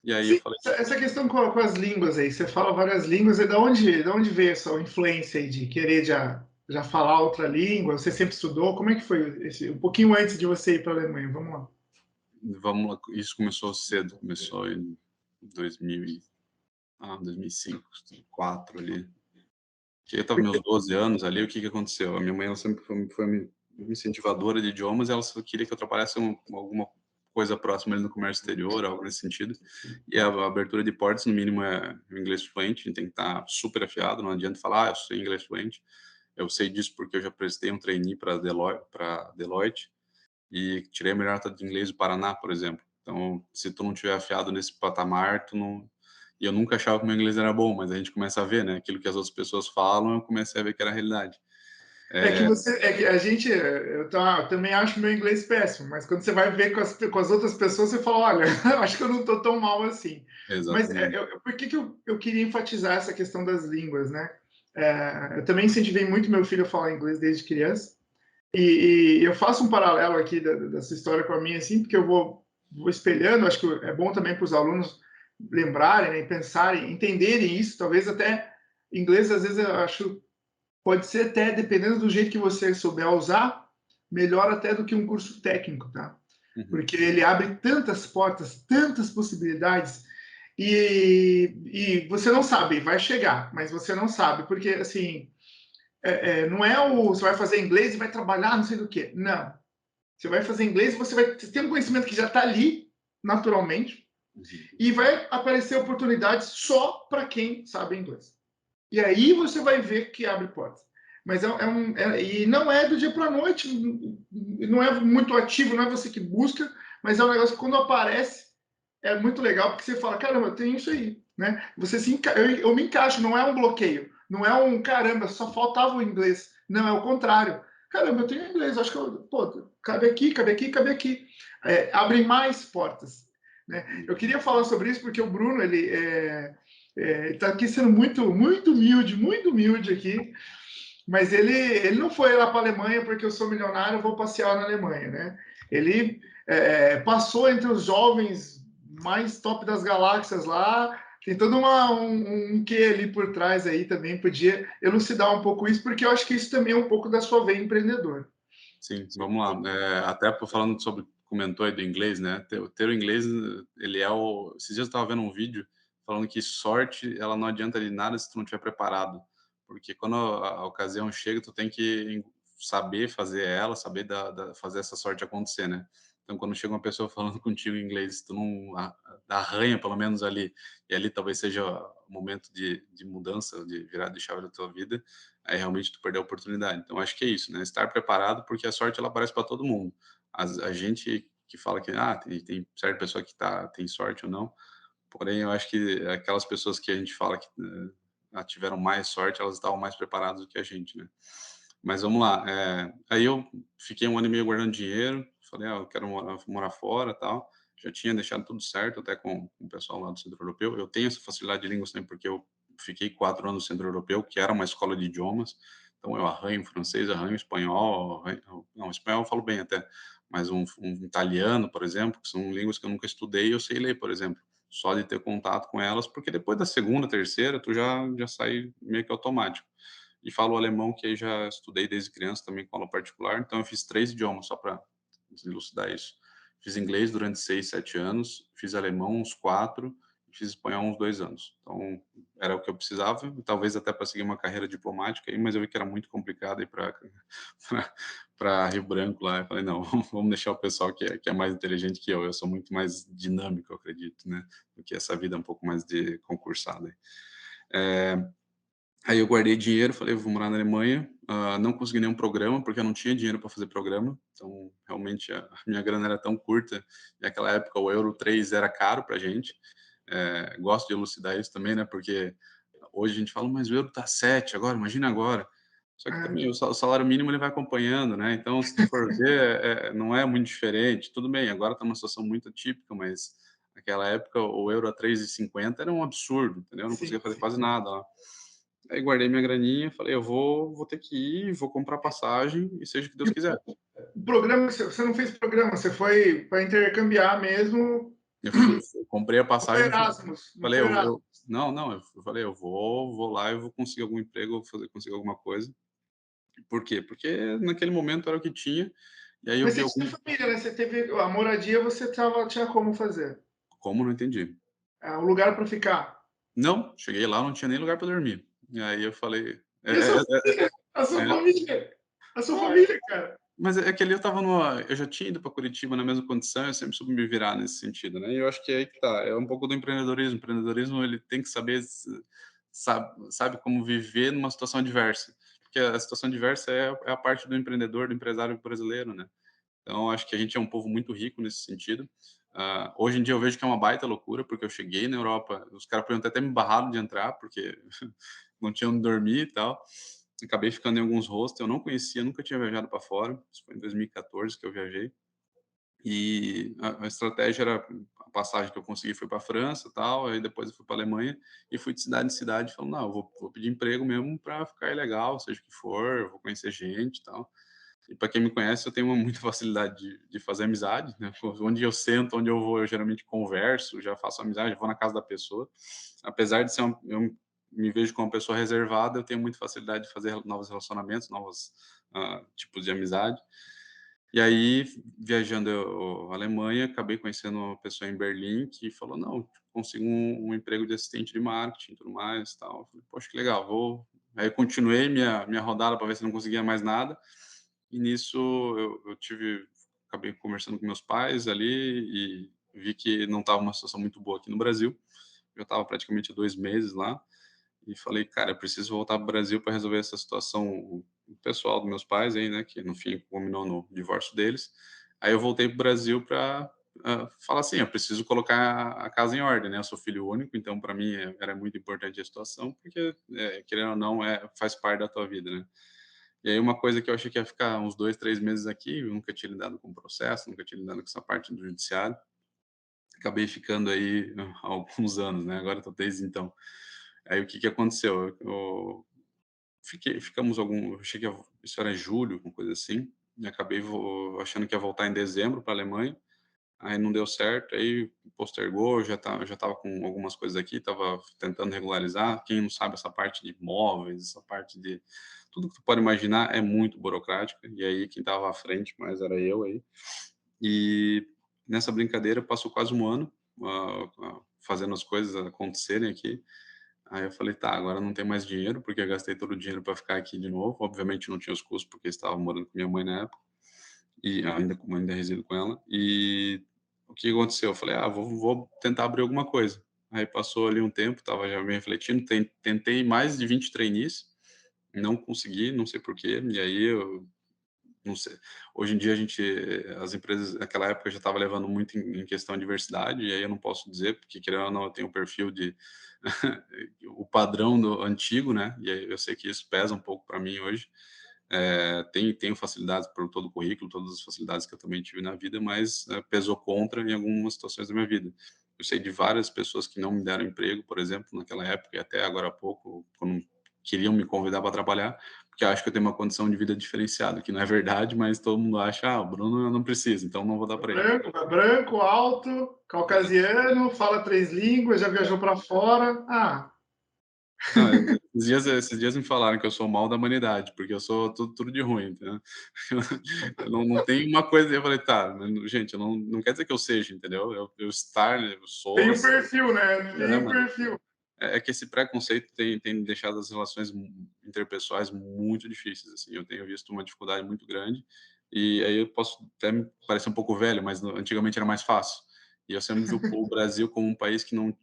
e aí eu Sim, falei. essa questão com as línguas aí, você fala várias línguas, e da onde veio essa influência aí de querer já falar outra língua? Você sempre estudou? Como é que foi esse, um pouquinho antes de você ir para a Alemanha? Vamos lá. Vamos lá, isso começou cedo, começou em 2000 2005, 2004 ali. Que eu estava meus 12 anos ali, o que que aconteceu? A minha mãe, ela sempre foi uma incentivadora de idiomas, e ela só queria que eu trabalhasse com alguma coisa próxima ali no comércio exterior, algo nesse sentido. E a abertura de portas, no mínimo, é o inglês fluente, a gente tem que estar super afiado, não adianta falar: "Ah, eu sei inglês fluente". Eu sei disso porque eu já prestei um trainee para Deloitte e tirei a melhor nota de inglês do Paraná, por exemplo. Então, se tu não tiver afiado nesse patamar, tu não. E eu nunca achava que o meu inglês era bom, mas a gente começa a ver, né, aquilo que as outras pessoas falam, eu comecei a ver que era a realidade. É que a gente, também acho meu inglês péssimo, mas quando você vai ver com as outras pessoas, você fala, olha, acho que eu não estou tão mal assim. Mas Exatamente. por que que eu queria enfatizar essa questão das línguas, né? Eu também incentivei muito meu filho a falar inglês desde criança. E eu faço um paralelo aqui dessa história com a minha, assim, porque eu vou espelhando, acho que é bom também para os alunos lembrarem, né, pensarem, entenderem isso, talvez até inglês, às vezes, eu acho, pode ser até, dependendo do jeito que você souber usar, melhor até do que um curso técnico, tá? Uhum. Porque ele abre tantas portas, tantas possibilidades, e você não sabe, vai chegar, mas você não sabe, porque, assim, não é você vai fazer inglês e vai trabalhar não sei do que. Não. Você vai fazer inglês e você vai ter um conhecimento que já está ali, naturalmente, Uhum. e vai aparecer oportunidades só para quem sabe inglês. E aí você vai ver que abre portas. Mas e não é do dia para a noite, não é muito ativo, não é você que busca, mas é um negócio que quando aparece é muito legal, porque você fala, caramba, eu tenho isso aí, né? Eu me encaixo, não é um bloqueio, não é um caramba, só faltava o inglês. Não, é o contrário. Caramba, eu tenho inglês, acho que pô, cabe aqui, cabe aqui, cabe aqui. Abre mais portas. Né? Eu queria falar sobre isso porque o Bruno, ele está aqui sendo muito humilde aqui, mas ele não foi lá para a Alemanha porque eu sou milionário, eu vou passear na Alemanha, né? Ele passou entre os jovens mais top das galáxias lá, tem todo um quê ali por trás aí também, podia elucidar um pouco isso, porque eu acho que isso também é um pouco da sua veia empreendedora. Sim, vamos lá. Até falando sobre, comentou aí do inglês, né? Ter o inglês, ele é o. Esses dias eu estava vendo um vídeo falando que sorte, ela não adianta de nada se tu não estiver preparado, porque quando a ocasião chega, tu tem que saber fazer ela, saber fazer essa sorte acontecer, né? Então, quando chega uma pessoa falando contigo em inglês, tu não arranha, pelo menos ali, e ali talvez seja o momento de mudança, de virada de chave da tua vida, aí realmente tu perdeu a oportunidade. Então acho que é isso, né, estar preparado, porque a sorte ela aparece para todo mundo. A gente que fala que, tem certa pessoa que tem sorte ou não, porém eu acho que aquelas pessoas que a gente fala que, tiveram mais sorte, elas estavam mais preparadas do que a gente, né. Mas vamos lá, aí eu fiquei 1 ano e meio guardando dinheiro, falei: "Eu quero morar fora, tal". Já tinha deixado tudo certo até com o pessoal lá do centro europeu. Eu tenho essa facilidade de línguas também, porque eu fiquei 4 anos no centro europeu, que era uma escola de idiomas, Então eu arranho francês, arranho espanhol, não, espanhol eu falo bem até, mas um italiano, por exemplo, que são línguas que eu nunca estudei, eu sei ler, por exemplo, só de ter contato com elas, porque depois da segunda, terceira, tu já sai meio que automático. E falo alemão, que aí já estudei desde criança também com aula particular, então eu fiz 3 idiomas, só para elucidar isso. Fiz inglês durante 6, 7 anos, fiz alemão uns 4, e fiz espanhol uns 2 anos. Então, era o que eu precisava, e talvez até para seguir uma carreira diplomática aí, mas eu vi que era muito complicado ir para Rio Branco lá. Eu falei: "Não, vamos deixar o pessoal que é mais inteligente que eu sou muito mais dinâmico, eu acredito, né, do que essa vida um pouco mais de concursado aí". Aí eu guardei dinheiro, falei: "Vou morar na Alemanha", não consegui nenhum programa, porque eu não tinha dinheiro para fazer programa, então realmente a minha grana era tão curta, e naquela época o euro 3 era caro pra gente. Gosto de elucidar isso também, né, porque hoje a gente fala: "Mas o euro tá 7 agora, imagina agora". Só que É, também o salário mínimo ele vai acompanhando, né, então se tu for ver, não é muito diferente. Tudo bem, agora tá numa situação muito atípica, mas naquela época o euro a 3,50 era um absurdo, entendeu, eu não sim, conseguia fazer sim. quase nada lá. Aí guardei minha graninha, falei: "Eu vou ter que ir, vou comprar passagem e seja o que E Deus quiser". o programa, você não fez programa, você foi para intercambiar mesmo, Eu comprei a não foi passagem e Erasmus, não falei: foi "Eu" Erasmus. não, eu falei: "Eu vou lá, eu vou conseguir algum emprego, vou conseguir alguma coisa". Por quê? Porque naquele momento era o que tinha, e aí eu Mas vi você tinha algum família, né, você teve a moradia, você tinha como fazer. como, não entendi. O lugar para ficar. Não, cheguei lá, não tinha nem lugar para dormir. E aí eu falei E a sua família? A sua é família? A sua ah, família, cara? mas é que ali eu estava numa eu já tinha ido para Curitiba na mesma condição, eu sempre soube me virar nesse sentido, né, e eu acho que é aí que tá, é um pouco do empreendedorismo. O empreendedorismo ele tem que saber sabe como viver numa situação adversa, porque a situação adversa é a parte do empreendedor, do empresário brasileiro, né. Então acho que a gente é um povo muito rico nesse sentido. Hoje em dia eu vejo que é uma baita loucura, porque eu cheguei na Europa, os caras podiam ter até me barrado de entrar, porque não tinha onde dormir e tal. Acabei ficando em alguns hostels, eu não conhecia, nunca tinha viajado para fora, isso foi em 2014 que eu viajei, e a estratégia era a passagem que eu consegui foi para a França, tal, aí depois eu fui para a Alemanha e fui de cidade em cidade falando: "Não, eu vou pedir emprego mesmo para ficar ilegal, seja o que for, eu vou conhecer gente e tal". E para quem me conhece, eu tenho uma muita facilidade de fazer amizade, né, onde eu sento, onde eu vou, eu geralmente converso, já faço amizade, vou na casa da pessoa. Apesar de ser eu me vejo como uma pessoa reservada, eu tenho muita facilidade de fazer novos relacionamentos, novos, tipos de amizade. E aí, viajando a Alemanha, acabei conhecendo uma pessoa em Berlim que falou: "Não, consigo um emprego de assistente de marketing e tudo mais, tal". Eu falei: "Poxa, que legal, vou". Aí eu continuei minha rodada para ver se não conseguia mais nada, e nisso eu acabei conversando com meus pais ali e vi que não estava uma situação muito boa aqui no Brasil. Eu estava praticamente 2 meses lá, e falei: "Cara, eu preciso voltar para o Brasil para resolver essa situação pessoal dos meus pais aí, né", que no fim culminou no divórcio deles. Aí eu voltei para o Brasil para, falar assim: "Eu preciso colocar a casa em ordem, né". Eu sou filho único, então para mim era muito importante a situação, porque, querendo ou não, faz parte da tua vida, né. E aí uma coisa que eu achei que ia ficar uns 2, 3 meses aqui, eu nunca tinha lidado com processo, nunca tinha lidado com essa parte do judiciário, acabei ficando aí há alguns anos, né, agora estou desde então. Aí o que que aconteceu? Eu ficamos eu achei que isso era julho, uma coisa assim, e acabei achando que ia voltar em dezembro para a Alemanha, aí não deu certo, aí postergou, já estava com algumas coisas aqui, estava tentando regularizar. Quem não sabe essa parte de imóveis, essa parte de tudo que tu pode imaginar é muito burocrática, e aí quem estava à frente mais era eu aí. E nessa brincadeira passou quase um ano, fazendo as coisas acontecerem aqui. Aí eu falei: "Tá, agora não tem mais dinheiro", porque eu gastei todo o dinheiro para ficar aqui de novo. Obviamente não tinha os custos, porque estava morando com minha mãe na época, e ainda resido com ela. E o que aconteceu? Eu falei: "Ah, vou tentar abrir alguma coisa". Aí passou ali um tempo, estava já me refletindo, tentei mais de 20 trainees, não consegui, não sei porquê. E aí eu não sei, hoje em dia as empresas naquela época já estava levando muito em questão a diversidade, e aí eu não posso dizer, porque querendo ou não eu tenho o perfil de o padrão do antigo, né, e aí eu sei que isso pesa um pouco para mim hoje. Tenho facilidades por todo o currículo, todas as facilidades que eu também tive na vida, mas, pesou contra em algumas situações da minha vida. Eu sei de várias pessoas que não me deram emprego, por exemplo, naquela época e até agora há pouco, quando queriam me convidar para trabalhar, porque eu acho que eu tenho uma condição de vida diferenciada, que não é verdade, mas todo mundo acha: "Ah, o Bruno não precisa, então não vou dar para ele". Branco, alto, caucasiano, fala 3 línguas, já viajou para fora. Ah, Não, esses dias me falaram que eu sou o mal da humanidade, porque eu sou tudo de ruim, entendeu. Eu não tenho uma coisa, eu falei: "Tá, mas gente, eu não quer dizer que eu seja, entendeu, eu estar, eu sou tem o assim". perfil, né? Tem É, o mano. perfil. É que esse preconceito tem deixado as relações interpessoais muito difíceis, assim, eu tenho visto uma dificuldade muito grande, e aí eu posso até me parecer um pouco velho, mas antigamente era mais fácil. E eu sempre vi o Brasil como um país que não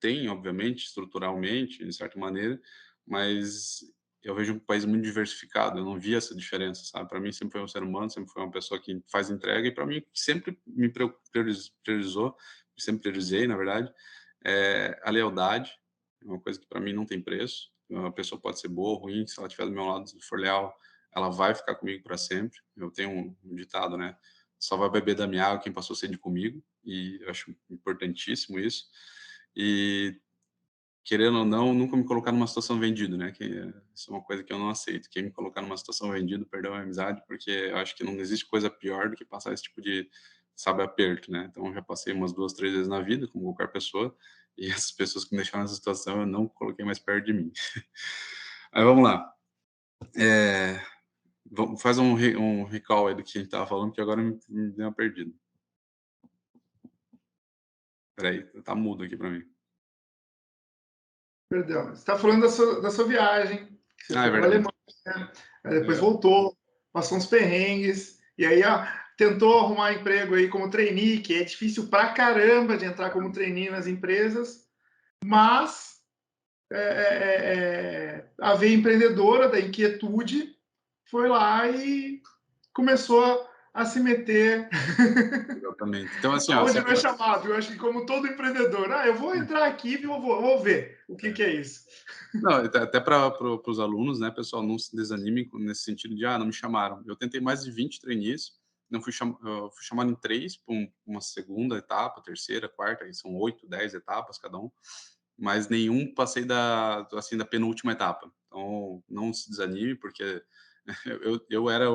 tem, obviamente, estruturalmente, de certa maneira, mas eu vejo um país muito diversificado, eu não vi essa diferença, sabe. Para mim sempre foi um ser humano, sempre foi uma pessoa que faz entrega, e para mim sempre me priorizou, sempre priorizei, na verdade, a lealdade, é uma coisa que para mim não tem preço. Uma pessoa pode ser boa ou ruim, se ela estiver do meu lado e for leal, ela vai ficar comigo para sempre. Eu tenho um ditado, né, só vai beber da minha água quem passou sede comigo, e eu acho importantíssimo isso. E, querendo ou não, nunca me colocar numa situação vendido, né, que isso é uma coisa que eu não aceito. Quem me colocar numa situação vendido, perdeu a amizade, porque eu acho que não existe coisa pior do que passar esse tipo de, sabe, aperto, né. Então eu já passei umas 2, 3 vezes na vida, como qualquer pessoa, e essas pessoas que me deixaram nessa situação, eu não coloquei mais perto de mim. Aí vamos lá, eh, vamos faz um recall aí do que a gente estava falando, que agora me deu uma perdida. Espera aí, tá mudo aqui para mim. Perdão. Você está falando da sua viagem, que você Ah, é foi para a verdade. Alemanha, né? Aí depois É. voltou, passou uns perrengues, e aí tentou arrumar emprego aí como trainee, que é difícil pra caramba de entrar como trainee nas empresas, mas a veia empreendedora da inquietude foi lá e começou a se meter Exatamente. Então, assim, ó, aonde você não é chamado. Eu acho que como todo empreendedor, eu vou entrar aqui e vou ver o que, é. que é isso. Não, até para os alunos, né, pessoal, não se desanimem nesse sentido de: "Ah, não me chamaram". Eu tentei mais de 20 trainees, não eu fui chamado em 3 para uma segunda etapa, terceira, quarta, aí são 8, 10 etapas cada um, mas nenhum passei assim, da penúltima etapa. Então, não se desanime, porque eu era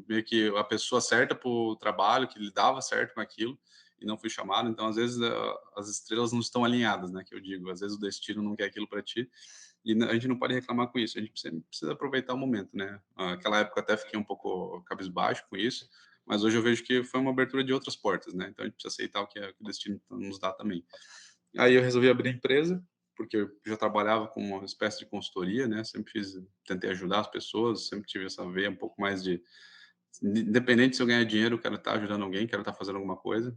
meio que a pessoa certa para o trabalho, que lidava certo com aquilo, e não fui chamado. Então, às vezes, as estrelas não estão alinhadas, né, que eu digo. Às vezes o destino não quer aquilo para ti, e a gente não pode reclamar com isso, a gente precisa aproveitar o momento, né. Aquela época até fiquei um pouco cabisbaixo com isso, mas hoje eu vejo que foi uma abertura de outras portas, né, então a gente precisa aceitar que o destino nos dá também. Aí eu resolvi abrir a empresa, porque eu já trabalhava com uma espécie de consultoria, né, tentei ajudar as pessoas, sempre tive essa veia um pouco mais de, independente se eu ganhar dinheiro, eu quero estar ajudando alguém, quero estar fazendo alguma coisa.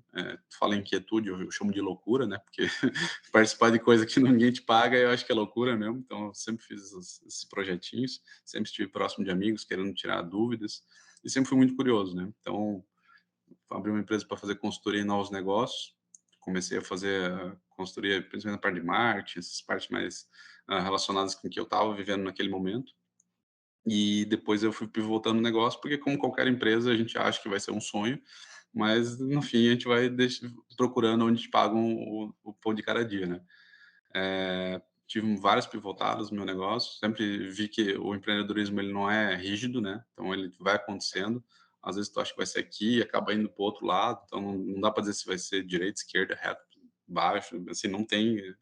Fala em inquietude, eu chamo de loucura, né, porque participar de coisa que ninguém te paga, eu acho que é loucura mesmo, então eu sempre fiz esses projetinhos, sempre estive próximo de amigos, querendo tirar dúvidas, e sempre fui muito curioso, né. Então, abri uma empresa para fazer consultoria em novos negócios, comecei a fazer consultoria principalmente na parte de marketing, essas partes mais, relacionadas com o que eu estava vivendo naquele momento. E depois eu fui pivotando o negócio, porque como qualquer empresa, a gente acha que vai ser um sonho, mas no fim a gente vai procurando onde te pagam o pão de cada dia, né. Tive várias pivotadas no meu negócio, sempre vi que o empreendedorismo ele não é rígido, né, então ele vai acontecendo. Às vezes tu acha que vai ser aqui e acaba indo para o outro lado, então não dá para dizer se vai ser direita, esquerda, reto, baixo, assim, não tem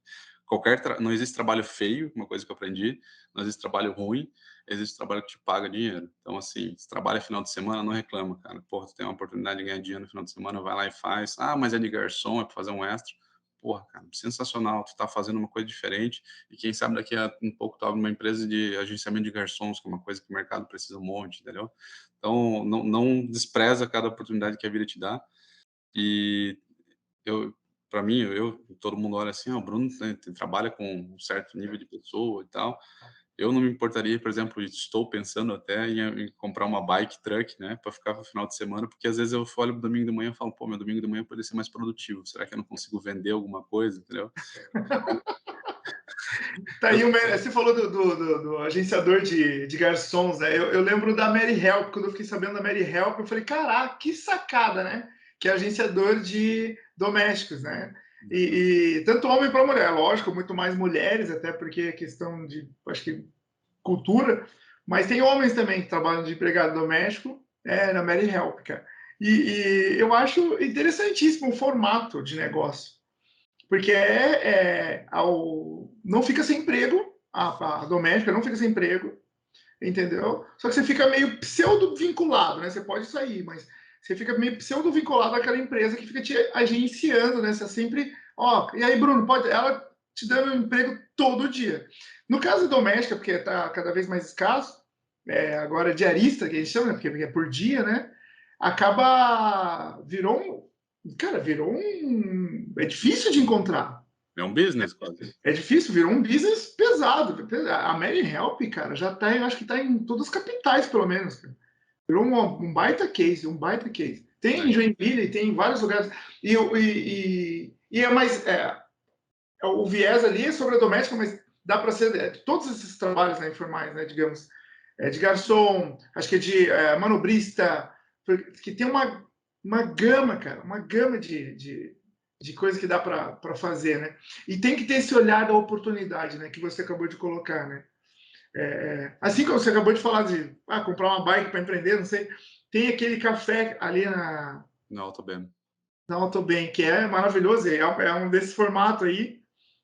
não existe trabalho feio, uma coisa que eu aprendi, não existe trabalho ruim, existe trabalho que te paga dinheiro. Então, assim, se trabalha final de semana, não reclama, cara. Porra, tu tem uma oportunidade de ganhar dinheiro no final de semana, vai lá e faz. Ah, mas é de garçom, é para fazer um extra. Porra, cara, sensacional, tu tá fazendo uma coisa diferente, e quem sabe daqui a um pouco tu abre uma empresa de agenciamento de garçons, que é uma coisa que o mercado precisa um monte, entendeu? Então, não despreza cada oportunidade que a vida te dá. E eu para mim, todo mundo olha assim: "Ah, o Bruno trabalha com um certo nível de pessoa e tal". Eu não me importaria, por exemplo, estou pensando até em comprar uma bike truck, né, para ficar no final de semana, porque às vezes eu olho pro domingo de manhã e falo: "Pô, meu domingo de manhã poderia ser mais produtivo, será que eu não consigo vender alguma coisa?", entendeu? Tá aí você falou do agenciador de garçons, né? Eu lembro da Mary Help, quando eu fiquei sabendo da Mary Help, eu falei, caraca, que sacada, né? Que é agenciador de domésticos, né? E tanto homem para mulher, lógico, muito mais mulheres, até porque a questão de, acho que cultura, mas tem homens também que trabalham de empregado doméstico na Mary Help, cara. E eu acho interessantíssimo o formato de negócio, porque não fica sem emprego, a doméstica não fica sem emprego, entendeu? Só que você fica meio pseudo-vinculado, né? Você pode sair, mas você fica meio pseudo-vinculado àquela empresa que fica te agenciando, né? Você sempre, e aí, Bruno, pode... Ela te dando um emprego todo dia. No caso doméstica, porque está cada vez mais escasso, agora diarista, que a gente chama, né? Porque é por dia, né? Virou um... É difícil de encontrar. É um business, quase. É difícil, virou um business pesado. A Mary Help, cara, já tá, eu acho que tá em todas as capitais, pelo menos. Cara. Virou um baita case, um baita case. Tem em Joinville, tem em vários lugares. E é mais... o viés ali é sobre a doméstica, mas dá para ser... todos esses trabalhos, né, informais, né, digamos, de garçom, acho que é de manobrista, que tem uma gama, cara, uma gama de coisas que dá para fazer, né? E tem que ter esse olhar da oportunidade, né? Que você acabou de colocar, né? Assim como você acabou de falar de comprar uma bike para empreender, não sei, tem aquele café ali na Autobem. Na Autobem, que é maravilhoso, é um desse formato aí,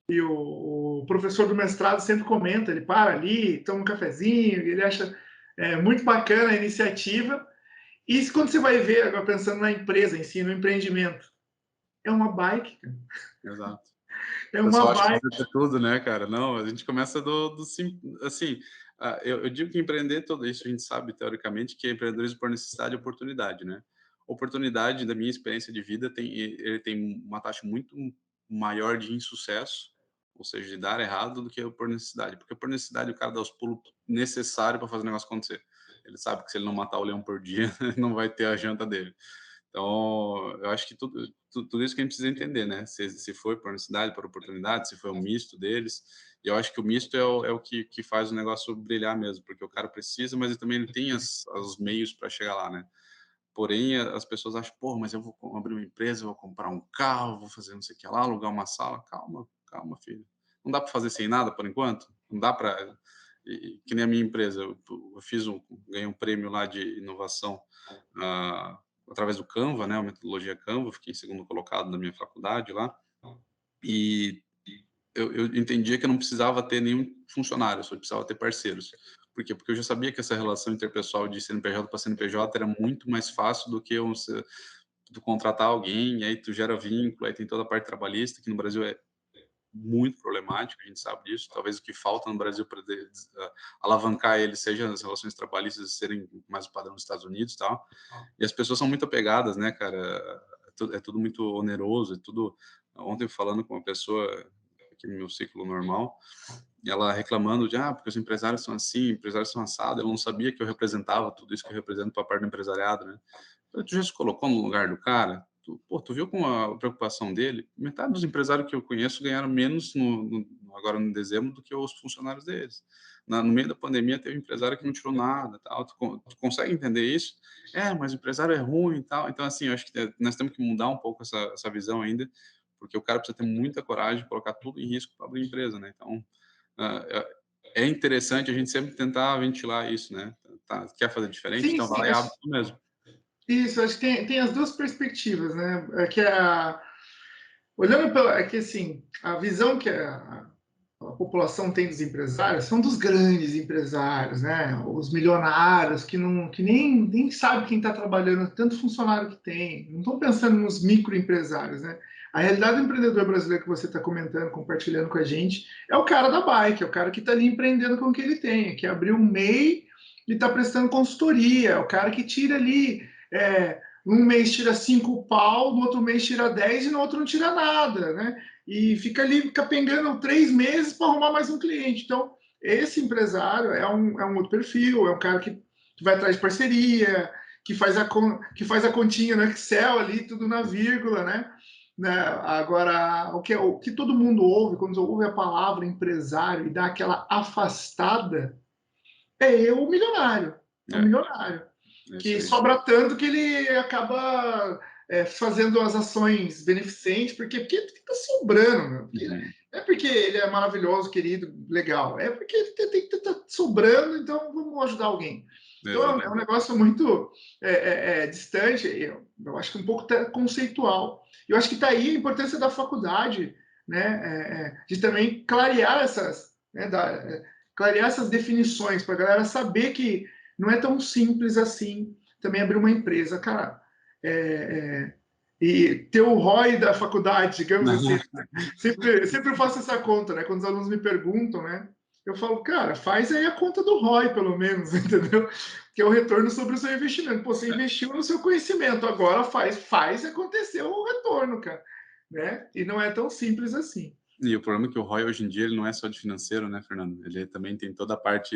e o professor do mestrado sempre comenta, ele para ali, toma um cafezinho, ele acha muito bacana a iniciativa. E quando você vai ver, agora pensando na empresa em si, no empreendimento, é uma bike, cara. Exato. É O uma pessoal acha que bike. pode ter tudo, né, cara? Não, a gente começa assim, eu digo que empreender tudo isso, a gente sabe teoricamente que é empreendedorismo por necessidade e oportunidade, né? Oportunidade, da minha experiência de vida, ele tem uma taxa muito maior de insucesso, ou seja, de dar errado, do que por necessidade. Porque por necessidade o cara dá os pulos necessários para fazer o negócio acontecer. Ele sabe que se ele não matar o leão por dia, não vai ter a janta dele. Então, eu acho que tudo isso que a gente precisa entender, né? Se foi por necessidade, por oportunidade, se foi um misto deles. E eu acho que o misto é o que faz o negócio brilhar mesmo, porque o cara precisa, mas ele também ele tem os meios para chegar lá, né? Porém, as pessoas acham, pô, mas eu vou abrir uma empresa, eu vou comprar um carro, vou fazer não sei o que lá, alugar uma sala. Calma, calma, filho. Não dá para fazer sem nada por enquanto? Não dá para. Que nem a minha empresa, eu ganhei um prêmio lá de inovação através do Canva, né, a metodologia Canva, fiquei em segundo colocado na minha faculdade lá, e eu entendia que eu não precisava ter nenhum funcionário, só precisava ter parceiros. Por quê? Porque eu já sabia que essa relação interpessoal de CNPJ para CNPJ era muito mais fácil do que tu contratar alguém, e aí tu gera vínculo, aí tem toda a parte trabalhista, que no Brasil é muito problemático, a gente sabe disso. Talvez o que falta no Brasil para alavancar ele seja as relações trabalhistas serem mais o padrão dos Estados Unidos e tal. E as pessoas são muito apegadas, né, cara? É tudo muito oneroso, é tudo... Ontem falando com uma pessoa aqui no meu ciclo normal, ela reclamando porque os empresários são assim, empresários são assados, ela não sabia que eu representava tudo isso que eu represento para a parte do empresariado, né? Tu já se colocou no lugar do cara? Tu viu com a preocupação dele? Metade dos empresários que eu conheço ganharam menos agora no dezembro do que os funcionários deles. No meio da pandemia teve empresário que não tirou nada, tal. Tu consegue entender isso? Mas o empresário é ruim e tal. Então, assim, eu acho que nós temos que mudar um pouco essa visão ainda, porque o cara precisa ter muita coragem de colocar tudo em risco para abrir empresa, né? Então, é interessante a gente sempre tentar ventilar isso, né? Quer fazer diferente? Sim, Então vai sim. lá e abre tu mesmo. Isso, acho que tem as duas perspectivas, né? É que assim, a visão que a população tem dos empresários são dos grandes empresários, né? Os milionários que nem sabe quem está trabalhando, tanto funcionário que tem, não estão pensando nos microempresários, né? A realidade do empreendedor brasileiro que você está comentando, compartilhando com a gente, é o cara da bike, é o cara que está ali empreendendo com o que ele tem, que abriu um MEI e está prestando consultoria, é o cara que tira ali, um mês tira 5 pau, no outro mês tira 10 e no outro não tira nada, né? E fica ali capengando 3 meses para arrumar mais um cliente. Então, esse empresário é um outro perfil, é um cara que vai atrás de parceria, que faz a continha no Excel ali, tudo na vírgula, né? Agora, o que todo mundo ouve, quando ouve a palavra empresário e dá aquela afastada, é o milionário. É o milionário. Que Aí. sobra tanto que ele acaba fazendo as ações beneficentes, porque está sobrando, meu. Uhum. Não é porque ele é maravilhoso, querido, legal. É porque ele tem que estar sobrando, então vamos ajudar alguém. Então é um Exatamente. negócio muito distante, eu acho que um pouco até conceitual. Eu acho que está aí a importância da faculdade, né, de também clarear clarear essas definições para a galera saber que não é tão simples assim também abrir uma empresa, cara. E ter o ROI da faculdade, digamos assim, sempre faço essa conta, né? Quando os alunos me perguntam, né? Eu falo, cara, faz aí a conta do ROI, pelo menos, entendeu? Que é o retorno sobre o seu investimento. Pô, você investiu no seu conhecimento, agora faz acontecer o retorno, cara. Né? E não é tão simples assim. E o problema é que o ROI hoje em dia ele não é só de financeiro, né, Fernando? Ele também tem toda a parte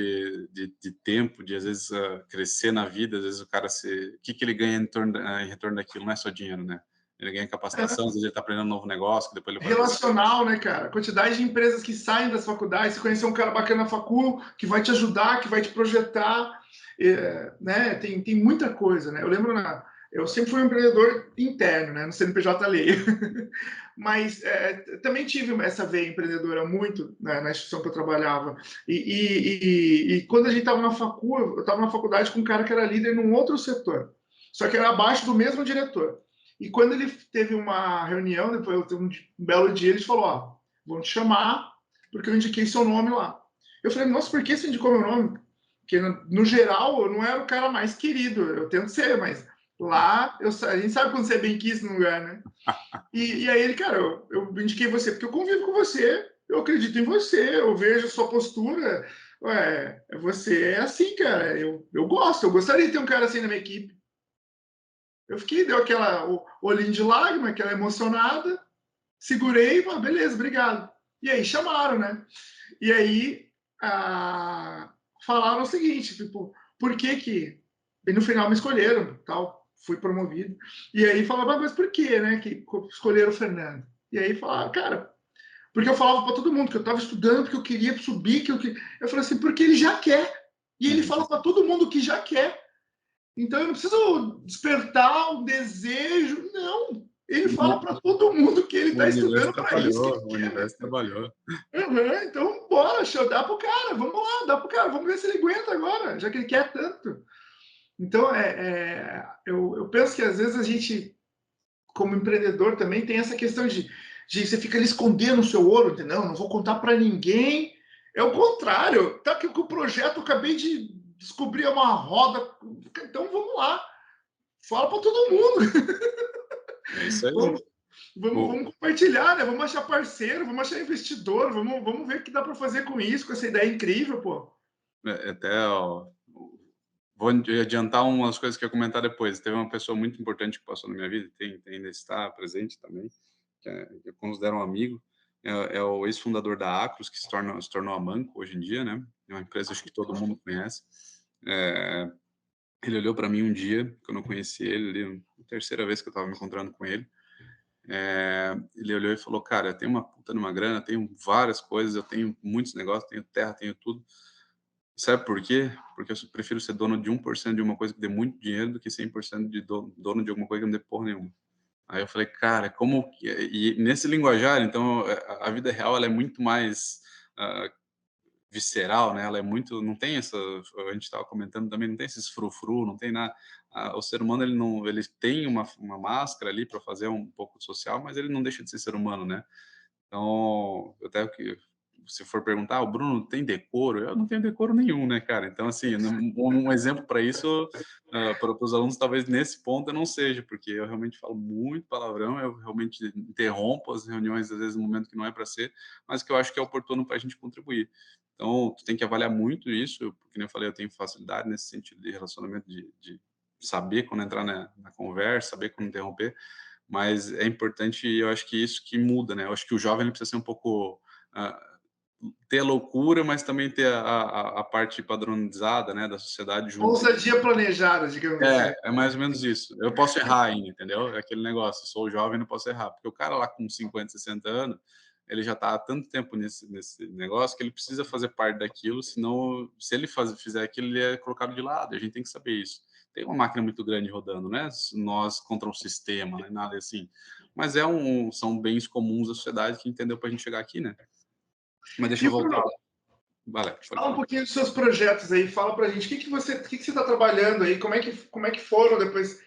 de tempo, de às vezes crescer na vida, às vezes o cara o que ele ganha em retorno daquilo, não é só dinheiro, né? Ele ganha capacitação, às vezes ele está aprendendo um novo negócio, que depois ele pode levar. Relacional, né, cara? A quantidade de empresas que saem das faculdades, você conhecer um cara bacana na facul, que vai te ajudar, que vai te projetar, né? Tem muita coisa, né? Eu lembro, eu sempre fui um empreendedor interno, né, no CNPJ alheio. Mas também tive essa veia empreendedora muito, né, na instituição que eu trabalhava. E quando a gente estava na facul, eu estava na faculdade com um cara que era líder num outro setor, só que era abaixo do mesmo diretor. E quando ele teve uma reunião, depois de um belo dia, ele falou: Ó, vão te chamar, porque eu indiquei seu nome lá. Eu falei: Nossa, por que você indicou meu nome? Porque, no geral, eu não era o cara mais querido, eu tento ser, mas lá a gente sabe quando você é bem quisto no lugar, né? E aí ele, cara, eu indiquei você porque eu convivo com você, eu acredito em você, eu vejo sua postura. Ué, você é assim, cara. Eu gosto, eu gostaria de ter um cara assim na minha equipe. Eu fiquei, deu aquela olhinho de lágrima, aquela emocionada, segurei, beleza, obrigado. E aí chamaram, né? E aí falaram o seguinte, tipo, por que que... E no final me escolheram, tal, fui promovido. E aí falaram, mas por que, né, que escolheram o Fernando? E aí falaram, cara, porque eu falava para todo mundo que eu estava estudando, porque eu queria subir, eu falei assim, porque ele já quer. E ele Uhum. fala para todo mundo que já quer. Então eu não preciso despertar um desejo, não. Ele fala para todo mundo que ele O está universo estudando para isso que trabalhou, ele o quer. universo trabalhou. Uhum, então bora, show, dá pro cara, vamos lá, dá pro cara, vamos ver se ele aguenta agora, já que ele quer tanto. Então eu penso que às vezes a gente, como empreendedor, também tem essa questão de você fica ali escondendo o seu ouro, entendeu? Não vou contar para ninguém. É o contrário, tá aqui com o projeto, eu acabei de descobrir uma roda, então vamos lá. Fala para todo mundo. É isso aí. Vamos, O, vamos compartilhar, né? Vamos achar parceiro, vamos achar investidor, vamos ver o que dá para fazer com isso, com essa ideia incrível, pô. até, ó, vou adiantar umas coisas que eu ia comentar depois. Teve uma pessoa muito importante que passou na minha vida, ainda está presente também, que eu considero um amigo. É o ex-fundador da Acros, que se tornou a Manco hoje em dia, né? É uma empresa acho que todo mundo conhece. É, ele olhou para mim um dia, que eu não conhecia ele, a terceira vez que eu estava me encontrando com ele. Ele olhou e falou, cara, eu tenho uma puta numa grana, tenho várias coisas, eu tenho muitos negócios, tenho terra, tenho tudo. Sabe por quê? Porque eu prefiro ser dono de 1% de uma coisa que dê muito dinheiro do que 100% de dono de alguma coisa que não dê porra nenhuma. Aí eu falei, cara, como que... E nesse linguajar, então, a vida real, ela é muito mais visceral, né? Ela é muito... Não tem essa... A gente estava comentando também, não tem esses frufru, não tem nada... O ser humano, ele não... Ele tem uma máscara ali para fazer um pouco social, mas ele não deixa de ser ser humano, né? Então, eu até que se for perguntar, o Bruno tem decoro? Eu não tenho decoro nenhum, né, cara? Então, assim, um exemplo para isso, para os alunos, talvez nesse ponto eu não seja, porque eu realmente falo muito palavrão, eu realmente interrompo as reuniões, às vezes, no momento que não é para ser, mas que eu acho que é oportuno para a gente contribuir. Então, tu tem que avaliar muito isso, porque, como eu falei, eu tenho facilidade nesse sentido de relacionamento, de saber quando entrar na conversa, saber quando interromper, mas é importante e eu acho que isso que muda, né? Eu acho que o jovem ele precisa ser um pouco ter a loucura, mas também ter a parte padronizada, né, da sociedade junto. Ousadia planejada, digamos assim. É mais ou menos isso. Eu posso errar ainda, entendeu? É aquele negócio, sou jovem, não posso errar, porque o cara lá com 50, 60 anos, ele já está há tanto tempo nesse negócio que ele precisa fazer parte daquilo, senão, se ele fizer aquilo, ele é colocado de lado, a gente tem que saber isso. tem uma máquina muito grande rodando, né? Nós contra um sistema, né? Nada assim. Mas são bens comuns da sociedade que entendeu para a gente chegar aqui, né? Mas deixa E eu o voltar. Bruno, Vale, pode fala um falar. pouquinho dos seus projetos aí, fala para a gente o que você está trabalhando aí, como é que foram depois,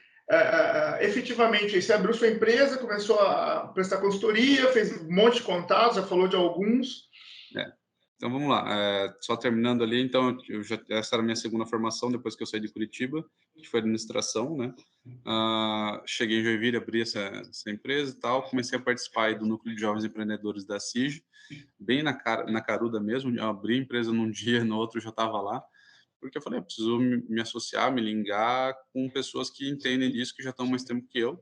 efetivamente, aí você abriu sua empresa, começou a prestar consultoria, fez um monte de contatos, já falou de alguns. É. Então vamos lá, só terminando ali, então essa era a minha segunda formação depois que eu saí de Curitiba, que foi administração, né? Cheguei em Joinville, abri essa empresa e tal, comecei a participar aí do núcleo de jovens empreendedores da CIG, bem na caruda mesmo, eu abri a empresa num dia, no outro eu já estava lá, porque eu falei, eu preciso me associar, me ligar com pessoas que entendem disso, que já estão mais tempo que eu.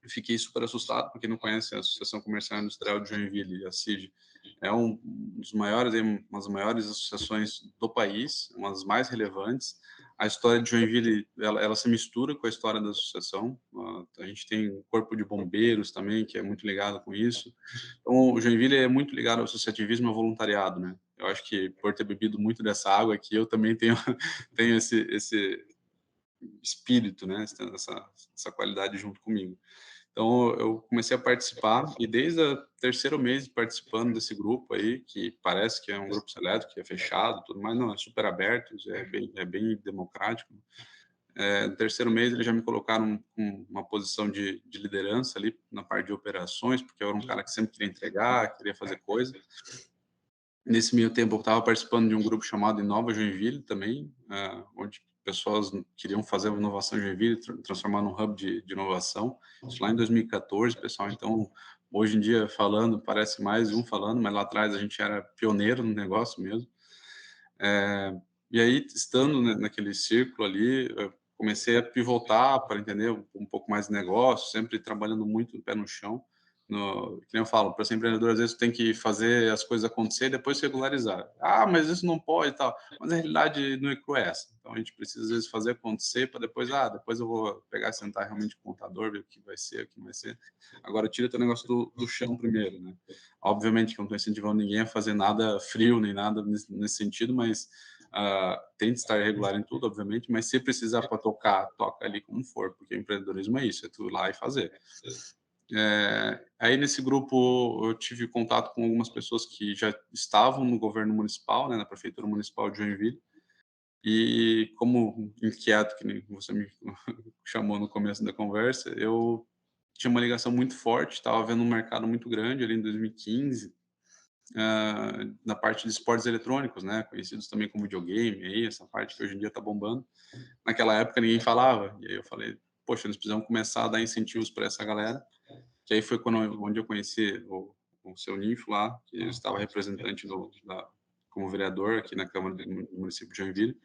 Fiquei super assustado, porque não conhece a Associação Comercial e Industrial de Joinville, a CIG, é um dos maiores, uma das maiores associações do país, uma das mais relevantes. A história de Joinville, ela se mistura com a história da associação. A gente tem um corpo de bombeiros também, que é muito ligado com isso. Então, o Joinville é muito ligado ao associativismo e ao voluntariado, né? Eu acho que por ter bebido muito dessa água aqui, eu também tenho, tenho esse espírito, né? Essa qualidade junto comigo. Então, eu comecei a participar e desde o terceiro mês participando desse grupo aí, que parece que é um grupo seleto, que é fechado, tudo mais, não, é super aberto, é bem democrático. No terceiro mês, eles já me colocaram com uma posição de liderança ali na parte de operações, porque eu era um cara que sempre queria entregar, queria fazer coisa. Nesse meio tempo, eu estava participando de um grupo chamado Inova Joinville também, onde pessoas queriam fazer uma inovação em Joinville, transformar num hub de inovação. Isso lá em 2014, pessoal. Então, hoje em dia, falando, parece mais um falando, mas lá atrás a gente era pioneiro no negócio mesmo. E aí, estando naquele círculo ali, eu comecei a pivotar para entender um pouco mais de negócio, sempre trabalhando muito no pé no chão. Que nem eu falo, para ser empreendedor, às vezes tem que fazer as coisas acontecer e depois regularizar. Ah, mas isso não pode e tal. Mas a realidade não é cruel essa. Então a gente precisa, às vezes, fazer acontecer para depois, depois eu vou pegar e sentar realmente com o contador, ver o que vai ser, o que não vai ser. Agora tira o negócio do chão primeiro, né? Obviamente que eu não estou incentivando ninguém a fazer nada frio, nem nada nesse sentido, mas tente estar regular em tudo, obviamente, mas se precisar para tocar, toca ali como for, porque empreendedorismo é isso, é tu ir lá e fazer. Aí nesse grupo eu tive contato com algumas pessoas que já estavam no governo municipal, né, na prefeitura municipal de Joinville, e como inquieto, que nem você me chamou no começo da conversa, eu tinha uma ligação muito forte, estava vendo um mercado muito grande ali em 2015, na parte de esportes eletrônicos, né, conhecidos também como videogame, aí, essa parte que hoje em dia está bombando. Naquela época ninguém falava, e aí eu falei, poxa, nós precisamos começar a dar incentivos para essa galera, que aí foi onde eu conheci o seu Ninfo lá, que ele estava representante como vereador aqui na Câmara do município de Joinville,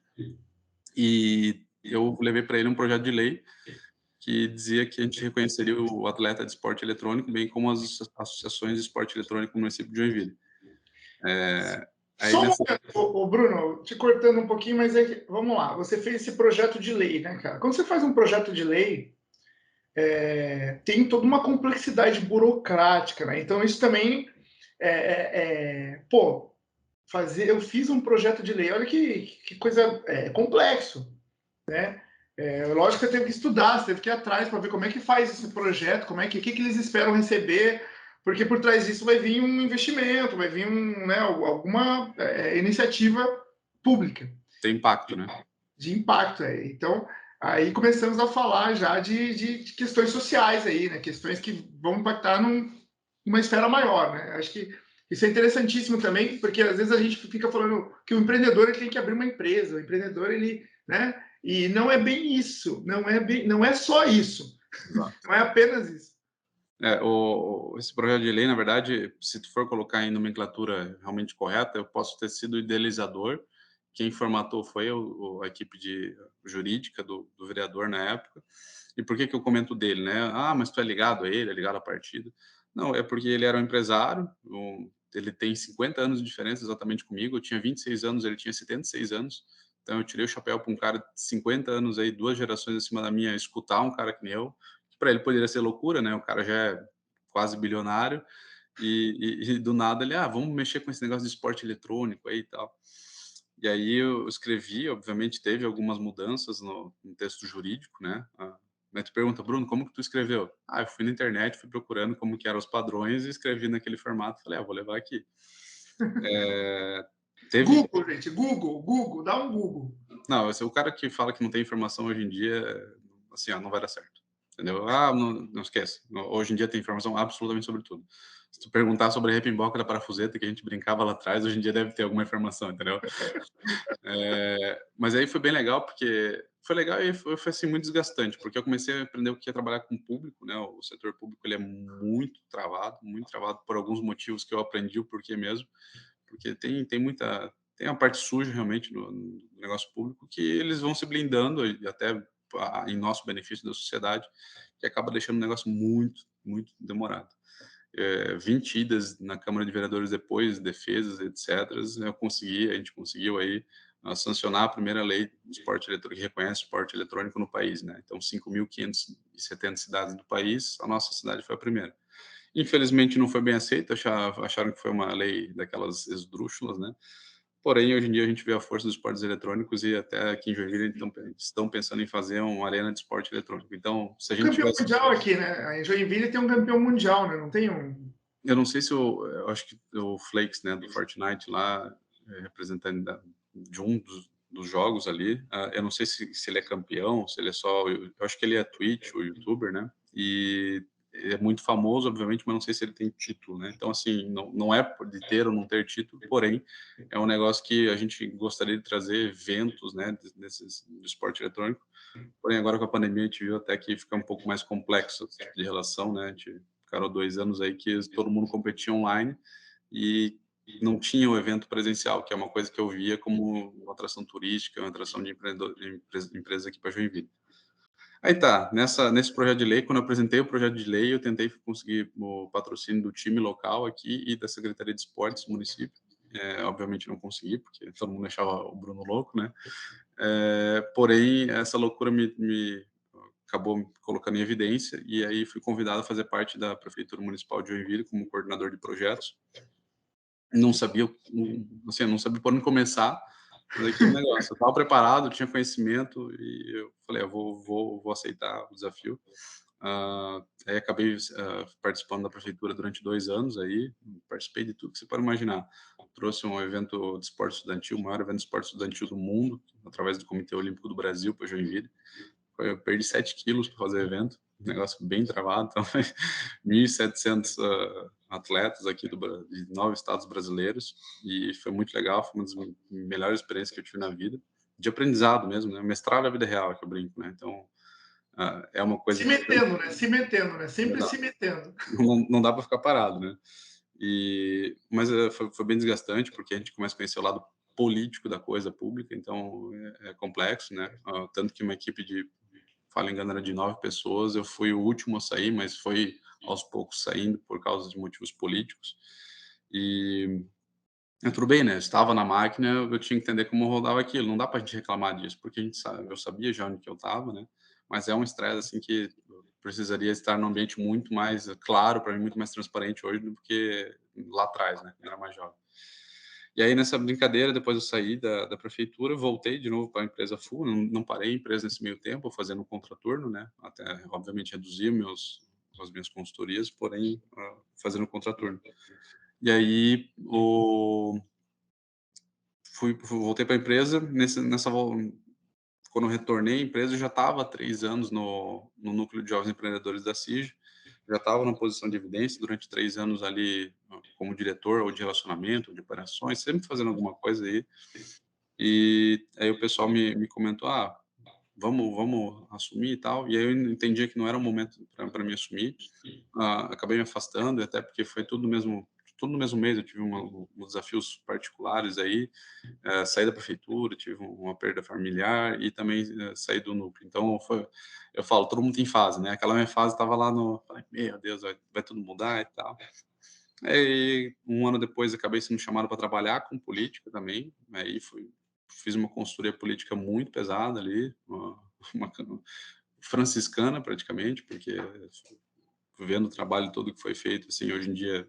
e eu levei para ele um projeto de lei que dizia que a gente reconheceria o atleta de esporte eletrônico, bem como as associações de esporte eletrônico no município de Joinville. Aí Só um nessa... momento, Bruno, te cortando um pouquinho, mas vamos lá. Você fez esse projeto de lei, né, cara? Quando você faz um projeto de lei, tem toda uma complexidade burocrática, né? Então, isso também pô, eu fiz um projeto de lei, olha que coisa complexo, né? Lógico que você teve que estudar, você teve que ir atrás para ver como é que faz esse projeto, que eles esperam receber, porque por trás disso vai vir um investimento, vai vir alguma iniciativa pública. Tem impacto, né? De impacto. Então, aí começamos a falar já de questões sociais aí, né? Questões que vão impactar numa esfera maior, né? Acho que isso é interessantíssimo também, porque às vezes a gente fica falando que o empreendedor ele tem que abrir uma empresa, o empreendedor ele, né? E não é bem isso, não é só isso, Exato. não é apenas isso. Esse projeto de lei, na verdade, se tu for colocar em nomenclatura realmente correta, eu posso ter sido o idealizador. Quem formatou foi a equipe jurídica do vereador na época. E por que eu comento dele, né? Mas tu é ligado a ele, é ligado à partido. Não, é porque ele era um empresário, ele tem 50 anos de diferença exatamente comigo, eu tinha 26 anos, ele tinha 76 anos, então eu tirei o chapéu para um cara de 50 anos aí, 2 gerações acima da minha, escutar um cara que nem eu, que para ele poderia ser loucura, né? O cara já é quase bilionário, e do nada ele, vamos mexer com esse negócio de esporte eletrônico aí e tal. E aí eu escrevi, obviamente teve algumas mudanças no texto jurídico, né. Aí tu pergunta: "Bruno, como que tu escreveu?". "Ah, eu fui na internet, fui procurando como que eram os padrões e escrevi naquele formato", falei: "Ah, vou levar aqui". Eh, teve Google, gente, Google, dá um Google. Não, esse é o cara que fala que não tem informação hoje em dia, assim, ó, não vai dar certo, entendeu? Ah, não esquece, hoje em dia tem informação absolutamente sobre tudo. Se tu perguntar sobre a repimboca da parafuseta que a gente brincava lá atrás, hoje em dia deve ter alguma informação, entendeu? Mas aí foi bem legal, porque foi legal e foi, assim, muito desgastante, porque eu comecei a aprender o que é trabalhar com o público, né, o setor público ele é muito travado por alguns motivos que eu aprendi o porquê mesmo, porque tem a parte suja realmente no negócio público que eles vão se blindando e até em nosso benefício da sociedade, que acaba deixando o negócio muito demorado. 20 idas na Câmara de Vereadores depois, defesas, etcéteras, a gente conseguiu aí, sancionar a primeira lei de esporte eletrônico que reconhece o esporte eletrônico no país, né. Então 5.570 cidades do país, a nossa cidade foi a primeira. Infelizmente não foi bem aceita, acharam que foi uma lei daquelas esdrúxulas, né. Porém, hoje em dia a gente vê a força dos esportes eletrônicos e até aqui em Joinville estão pensando em fazer uma arena de esporte eletrônico. Então, se a Um gente campeão tivesse mundial aqui, né? Em Joinville tem um campeão mundial, né? Não tem um. eu não sei se eu acho que o Flakes, né, do Fortnite lá, representante de um dos jogos ali, eu não sei se ele é campeão, se ele é só eu acho que ele é Twitch, o youtuber, né, e é muito famoso, obviamente, mas não sei se ele tem título, né. Então, assim, não é por de ter ou não ter título, porém, é um negócio que a gente gostaria de trazer eventos, né, desses do esporte eletrônico, porém agora com a pandemia a gente viu até que fica um pouco mais complexo esse tipo de relação, né, a gente ficaram 2 anos aí que todo mundo competia online e não tinha o evento presencial, que é uma coisa que eu via como uma atração turística, uma atração de empreendedor de empresa aqui para Joinville. Aí tá, nesse projeto de lei, quando eu apresentei o projeto de lei, eu tentei conseguir o patrocínio do time local aqui e da Secretaria de Esportes do município. Obviamente não consegui, porque todo mundo achava o Bruno louco, né. Porém, essa loucura me acabou me colocando em evidência, e aí fui convidado a fazer parte da Prefeitura Municipal de Joinville como coordenador de projetos. Não sabia, assim, eu não sabia por onde começar, mas aquele negócio, eu estava preparado, tinha conhecimento e eu falei: "Eu vou aceitar o desafio". Aí acabei, participando da prefeitura durante 2 anos aí, participei de tudo que você pode imaginar. Trouxe um evento de esporte estudantil, o maior evento de esporte estudantil do mundo, através do Comitê Olímpico do Brasil para Joinville. Eu perdi 7 quilos para fazer o evento, um negócio bem travado, então foi 1.700, atletas aqui de 9 estados brasileiros, e foi muito legal, foi uma das melhores experiências que eu tive na vida, de aprendizado mesmo, né, mestrado da vida real que eu brinco, né, então, é uma coisa Se que metendo, né? Se metendo, né? não Sempre dá se metendo. não dá para ficar parado, né. Mas, foi bem desgastante, porque a gente começa a conhecer o lado político da coisa pública, então é complexo, né, tanto que uma equipe de falha engano, era de 9 pessoas. Eu fui o último a sair, mas foi aos poucos saindo por causa de motivos políticos. E tudo bem, né? Eu estava na máquina, eu tinha que entender como rodava aquilo. Não dá pra gente reclamar disso, porque a gente sabe, eu sabia já onde que eu estava, né? Mas é um estresse assim que precisaria estar num ambiente muito mais claro para mim, muito mais transparente hoje do que lá atrás, né? Quando eu era mais jovem. E aí, nessa brincadeira, depois eu saí da prefeitura, voltei de novo para a empresa full, não parei a empresa nesse meio tempo, fazendo um contraturno, né, até obviamente reduzir as minhas consultorias, porém, fazendo contraturno. E aí, voltei para a empresa, nessa quando eu retornei à empresa, eu já estava há 3 anos no núcleo de jovens empreendedores da CIG, já estava na posição de evidência durante 3 anos ali, como diretor ou de relacionamento, ou de operações, sempre fazendo alguma coisa aí. E aí o pessoal me comentou: "Ah, vamos assumir e tal", e aí eu entendi que não era o momento para mim assumir. Acabei me afastando, até porque foi tudo no mesmo mês, eu tive uns desafios particulares aí, saí da prefeitura, tive uma perda familiar e também, saí do núcleo. Então eu falo, todo mundo tem fase, né, aquela minha fase estava lá no falei: "Meu Deus, vai tudo mudar e tal". Aí, um ano depois, acabei sendo chamado para trabalhar com política também, aí fiz uma consultoria política muito pesada ali, uma franciscana praticamente, porque vendo o trabalho todo que foi feito, assim, hoje em dia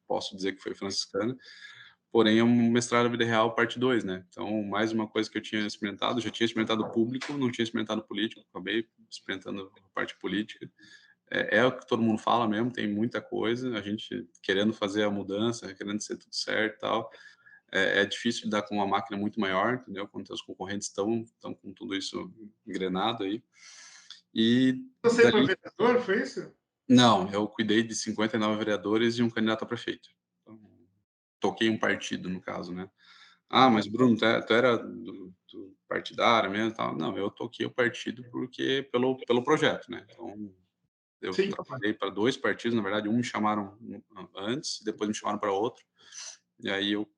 posso dizer que foi franciscana, porém é um mestrado na vida real parte 2, né? Então, mais uma coisa que eu tinha experimentado, já tinha experimentado público, não tinha experimentado político, acabei experimentando a parte política. É o que todo mundo fala mesmo, tem muita coisa, a gente querendo fazer a mudança, querendo ser tudo certo e tal. É difícil lidar com uma máquina muito maior, entendeu? Quando os concorrentes estão com tudo isso engrenado aí. E Você foi dali vereador, foi isso? não, eu cuidei de 59 vereadores e um candidato a prefeito. Então, toquei um partido, no caso, né. "Ah, Ah, mas Bruno, tu era do partidário mesmo e tal?" Não, eu toquei o partido porque pelo projeto, né. Então, eu sim. trabalhei para 2 partidos, na verdade, um me chamaram antes, depois me chamaram para outro, e aí eu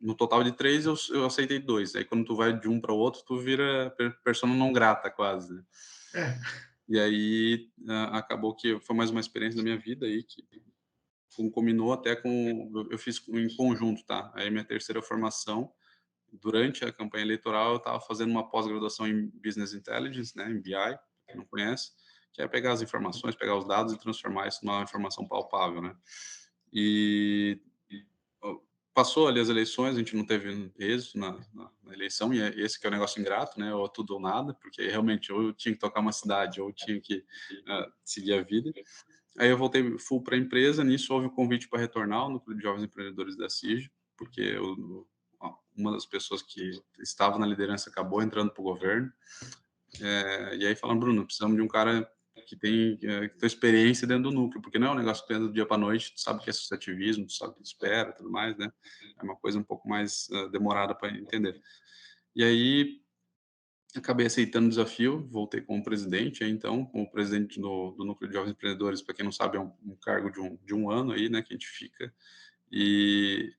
no total de 3 eu aceitei 2. Aí quando tu vai de um para o outro, tu vira persona não grata quase, né. É. E aí, acabou que foi mais uma experiência da minha vida aí que combinou até com eu fiz em conjunto, tá. Aí minha terceira formação, durante a campanha eleitoral, eu estava fazendo uma pós-graduação em Business Intelligence, né, em BI, pra quem não conhece, que é pegar as informações, pegar os dados e transformar isso numa informação palpável, né. E o passou ali as eleições, a gente não teve êxito na eleição, e esse que é o negócio ingrato, né, ou tudo ou nada, porque realmente ou eu tinha que tocar uma cidade ou eu tinha que, seguir a vida. Aí eu voltei full para a empresa, nisso houve o convite para retornar ao Núcleo de Jovens Empreendedores da CIG, porque uma das pessoas que estava na liderança acabou entrando para o governo, e aí falaram: "Bruno, precisamos de um cara que tem experiência dentro do núcleo", porque não é um negócio que tu entra do dia para noite, tu sabe que é associativismo, tu sabe o que espera, tudo mais, né, é uma coisa um pouco mais, demorada para entender. E aí acabei aceitando o desafio, voltei como presidente, aí então, como presidente do Núcleo de Jovens Empreendedores, para quem não sabe, é um cargo de um ano aí, né, que a gente fica. E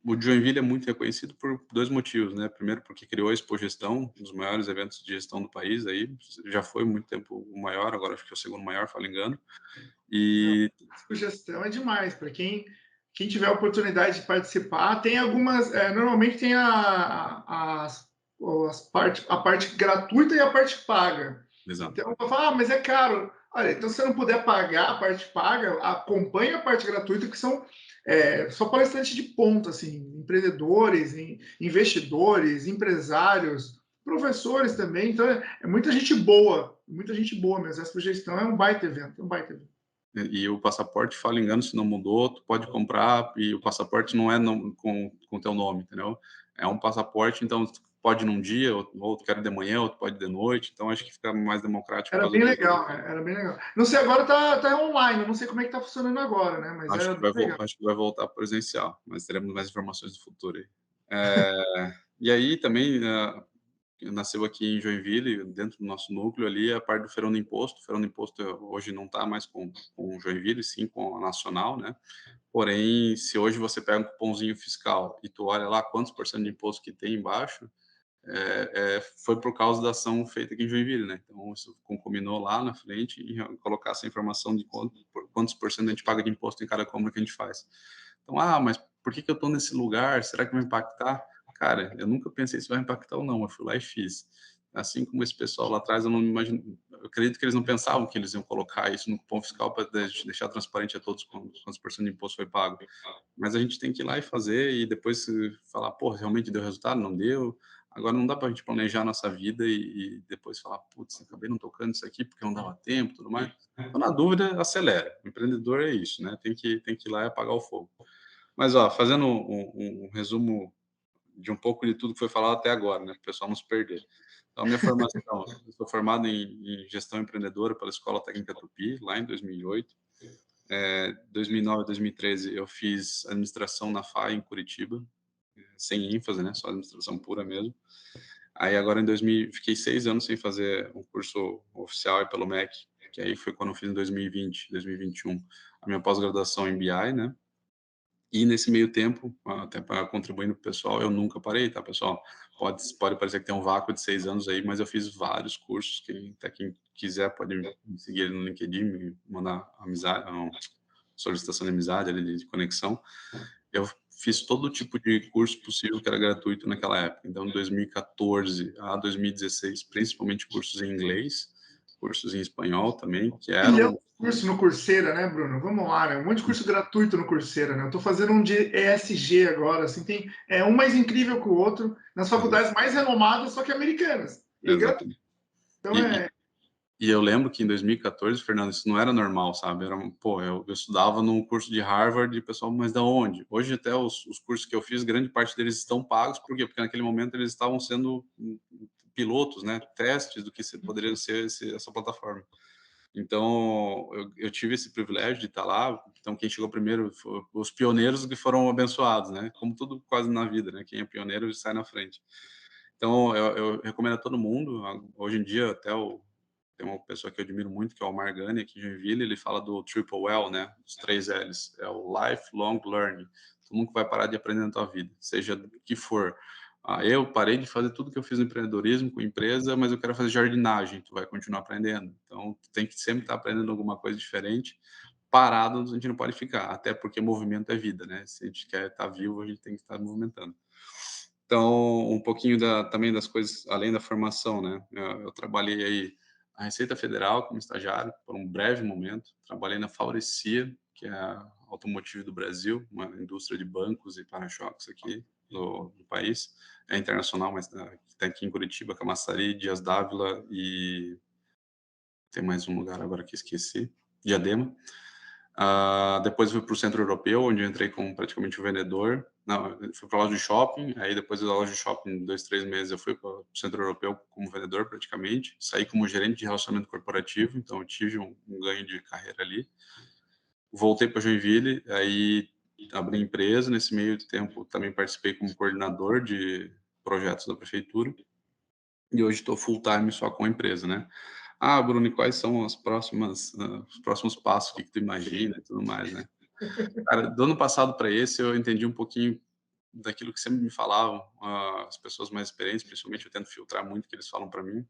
o Joinville é muito reconhecido por 2 motivos, né, primeiro porque criou a Expogestão, um dos maiores eventos de gestão do país aí, já foi muito tempo o maior, agora acho que é o segundo maior, falando engano. Não, E sugestão é demais. Para quem tiver a oportunidade de participar, tem algumas. Normalmente tem a parte gratuita e a parte paga. exato. Então, eu falo, mas é caro. Olha, então se você não puder pagar a parte paga, acompanhe a parte gratuita, que são só palestrantes de ponta, assim, empreendedores, investidores, empresários, professores também. Então, é muita gente boa mesmo. Essa sugestão é um baita evento, é um baita evento. E o passaporte, falha engano, se não mudou, tu pode comprar e o passaporte não é com teu nome, entendeu? É um passaporte, então tu pode ir num dia, ou tu quer ir de manhã, ou tu pode ir de noite, então acho que fica mais democrático por Era causa bem disso. legal, né? Era bem legal. Não sei, agora tá online, eu não sei como é que tá funcionando agora, né? Mas era bem legal. Acho que vai voltar presencial, mas teremos mais informações no futuro aí. E aí também, nasceu aqui em Joinville, dentro do nosso núcleo ali, a parte do Feirão do Imposto. O Feirão do Imposto hoje não está mais com Joinville, sim com a Nacional, né? Porém, se hoje você pega um cupomzinho fiscal e tu olha lá quantos por cento de imposto que tem embaixo, foi por causa da ação feita aqui em Joinville, né? Então, isso combinou lá na frente e colocar essa informação de quantos por cento a gente paga de imposto em cada compra que a gente faz. Então, mas por que que eu estou nesse lugar? Será que vai impactar? Cara, eu nunca pensei se vai impactar ou não, eu fui lá e fiz. Assim como esse pessoal lá atrás, eu não imagino, eu acredito que eles não pensavam que eles iam colocar isso no cupom fiscal para deixar transparente a todos quantos por cento de imposto foi pago. Mas a gente tem que ir lá e fazer e depois falar: "Pô, realmente deu resultado? Não deu?". Agora não dá para a gente planejar a nossa vida e depois falar: "Putz, acabei não tocando isso aqui porque não dava tempo", tudo mais. Então, na dúvida, acelera. O empreendedor é isso, né, tem que ir lá e apagar o fogo. Mas, ó, fazendo um resumo de um pouco de tudo que foi falado até agora, né, para o pessoal não se perder. Então, a minha formação, eu sou formado em gestão empreendedora pela Escola Técnica Tupi, lá em 2008. 2009 a 2013 eu fiz administração na FAI em Curitiba, sem ênfase, né, só administração pura mesmo. Aí agora em 2000 fiquei 6 anos sem fazer um curso oficial aí pelo MEC, que aí foi quando eu fiz em 2020, 2021, a minha pós-graduação em BI, né. E nesse meio tempo, até para contribuir para o pessoal, eu nunca parei, tá, pessoal? Pode parecer que tem um vácuo de 6 anos aí, mas eu fiz vários cursos, quem quiser pode me seguir no LinkedIn, me mandar amizade, solicitação de amizade ali, de conexão. Eu fiz todo tipo de curso possível que era gratuito naquela época. Então, de 2014 a 2016, principalmente cursos em inglês, cursos em espanhol também, que Milhão eram... de curso no Coursera, né, Bruno? Vamos lá, né? Um monte de curso gratuito no Coursera, né? Eu estou fazendo um de ESG agora, assim, tem um mais incrível que o outro, nas faculdades mais renomadas, só que americanas. E gratuito. Exatamente. Então, E, e eu lembro que em 2014, Fernando, isso não era normal, sabe? Era, pô, eu estudava num curso de Harvard e o pessoal, mas da onde? Hoje até os cursos que eu fiz, grande parte deles estão pagos, por quê? Porque naquele momento eles estavam sendo pilotos, né? Testes do que poderia ser essa plataforma. Então, eu tive esse privilégio de estar lá. Então, quem chegou primeiro, os pioneiros que foram abençoados, né? Como tudo quase na vida, né? Quem é pioneiro sai na frente. Então, eu recomendo a todo mundo. Hoje em dia, até tem uma pessoa que eu admiro muito, que é o Margani, aqui em Joinville, ele fala do Triple L, né? Os 3 L's. É o Lifelong Learning. Tu nunca vai parar de aprender na tua vida, seja do que for. Eu parei de fazer tudo que eu fiz no empreendedorismo com empresa, mas eu quero fazer jardinagem. Tu vai continuar aprendendo. Então, tu tem que sempre estar aprendendo alguma coisa diferente. Parado, a gente não pode ficar, até porque movimento é vida, né? Se a gente quer estar vivo, a gente tem que estar movimentando. Então, um pouquinho também das coisas, além da formação, né? Eu trabalhei aí na Receita Federal como estagiário por um breve momento. Trabalhei na Faurecia, que é a automotive do Brasil, uma indústria de bancos e para-choques aqui do país. É internacional, mas está aqui em Curitiba, Camaçari, Dias Dávila e tem mais um lugar agora que esqueci, Diadema. Depois fui para o Centro Europeu, onde eu entrei como praticamente um vendedor. Não, fui para a loja de shopping, aí depois da loja de shopping, 2, 3 meses, eu fui para o Centro Europeu como vendedor praticamente. Saí como gerente de relacionamento corporativo, então eu tive um ganho de carreira ali. Voltei para Joinville, aí abri empresa. Nesse meio tempo também participei como coordenador de projetos da prefeitura. E hoje estou full time só com a empresa, né? Bruno, e quais são os próximos passos, o que tu imagina e tudo mais, né? Cara, do ano passado para esse, eu entendi um pouquinho daquilo que sempre me falavam, as pessoas mais experientes, principalmente eu tento filtrar muito o que eles falam para mim.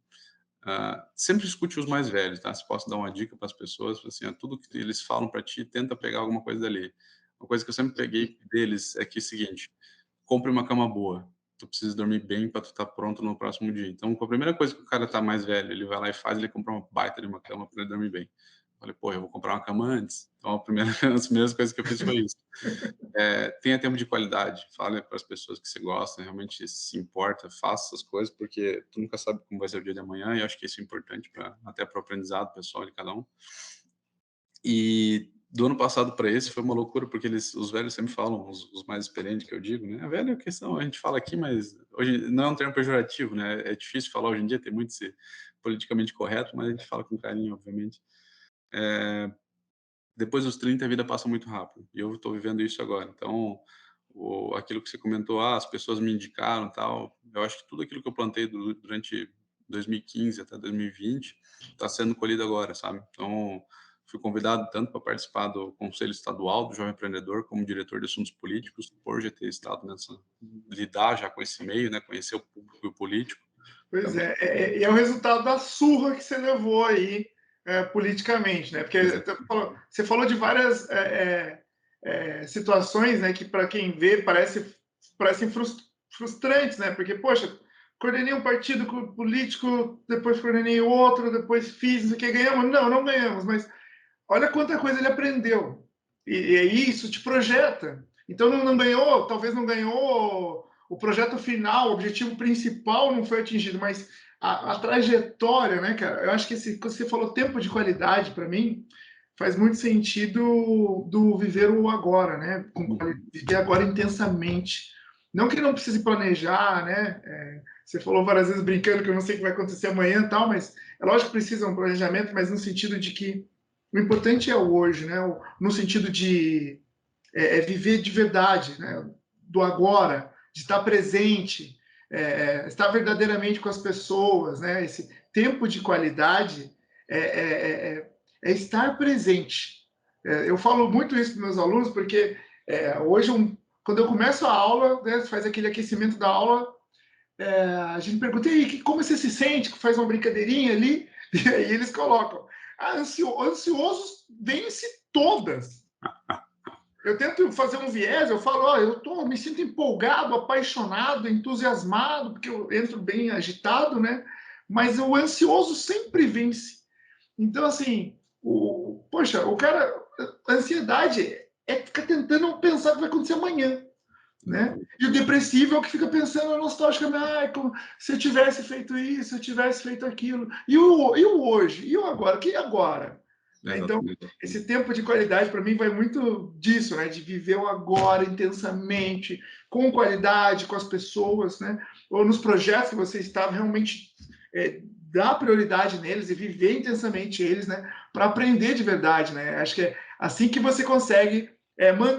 Sempre escute os mais velhos, tá? Se posso dar uma dica para as pessoas, assim, tudo que eles falam para ti, tenta pegar alguma coisa dali. Uma coisa que eu sempre peguei deles é que é o seguinte: compre uma cama boa. Tu precisa dormir bem para tu estar pronto no próximo dia. Então, a primeira coisa que o cara tá mais velho, ele vai lá e faz, ele compra uma baita de uma cama para ele dormir bem. Eu falei, pô, eu vou comprar uma cama antes. Então, as primeiras coisas que eu fiz foi isso. Tenha tempo de qualidade, fale para as pessoas que você gosta, realmente se importa, faça essas coisas, porque tu nunca sabe como vai ser o dia de amanhã, e eu acho que isso é importante até para o aprendizado pessoal de cada um. E do ano passado para esse foi uma loucura, porque os velhos sempre falam, os mais experientes que eu digo, né? A velha questão, a gente fala aqui, mas hoje não é um termo pejorativo, né? É difícil falar hoje em dia, tem muito de ser politicamente correto, mas a gente fala com carinho, obviamente. Depois dos 30, a vida passa muito rápido, e eu estou vivendo isso agora. Então, aquilo que você comentou, as pessoas me indicaram, tal, eu acho que tudo aquilo que eu plantei durante 2015 até 2020 está sendo colhido agora, sabe? Então, fui convidado tanto para participar do Conselho Estadual do Jovem Empreendedor, como diretor de assuntos políticos, por já ter estado lidar já com esse meio, né, conhecer o público e o político. Pois Também. e é o resultado da surra que você levou aí politicamente, né? Porque você falou de várias situações, né, que para quem vê parecem frustrantes, né? Porque, poxa, coordenei um partido político, depois coordenei outro, depois fiz, não sei o que, ganhamos? Não ganhamos, mas olha quanta coisa ele aprendeu. E isso te projeta. Então não ganhou, talvez não ganhou o projeto final, o objetivo principal não foi atingido, mas a trajetória, né, cara? Eu acho que quando você falou tempo de qualidade, para mim, faz muito sentido do viver o agora, né? Viver agora intensamente. Não que não precise planejar, né? Você falou várias vezes brincando que eu não sei o que vai acontecer amanhã e tal, mas é lógico que precisa um planejamento, mas no sentido de que o importante é o hoje, né? No sentido de viver de verdade, né? Do agora, de estar presente, estar verdadeiramente com as pessoas, né? Esse tempo de qualidade é estar presente. Eu falo muito isso para meus alunos, porque hoje, quando eu começo a aula, né, faz aquele aquecimento da aula, a gente pergunta, e aí, como você se sente? Faz uma brincadeirinha ali, e aí eles colocam, ansiosos vence todas. Eu tento fazer um viés, eu falo, me sinto empolgado, apaixonado, entusiasmado, porque eu entro bem agitado, né? Mas o ansioso sempre vence. Então, assim, poxa, o cara, a ansiedade é ficar tentando pensar o que vai acontecer amanhã, né? Exatamente. E o depressivo é o que fica pensando nostalgicamente, se eu tivesse feito isso, se eu tivesse feito aquilo. E o hoje? E o agora? O que agora? Né? Então, Exatamente. esse tempo de qualidade para mim vai muito disso, né? De viver o agora intensamente, com qualidade, com as pessoas, né? Ou nos projetos que você está realmente dar prioridade neles e viver intensamente eles, né? Para aprender de verdade, né? Acho que é assim que você consegue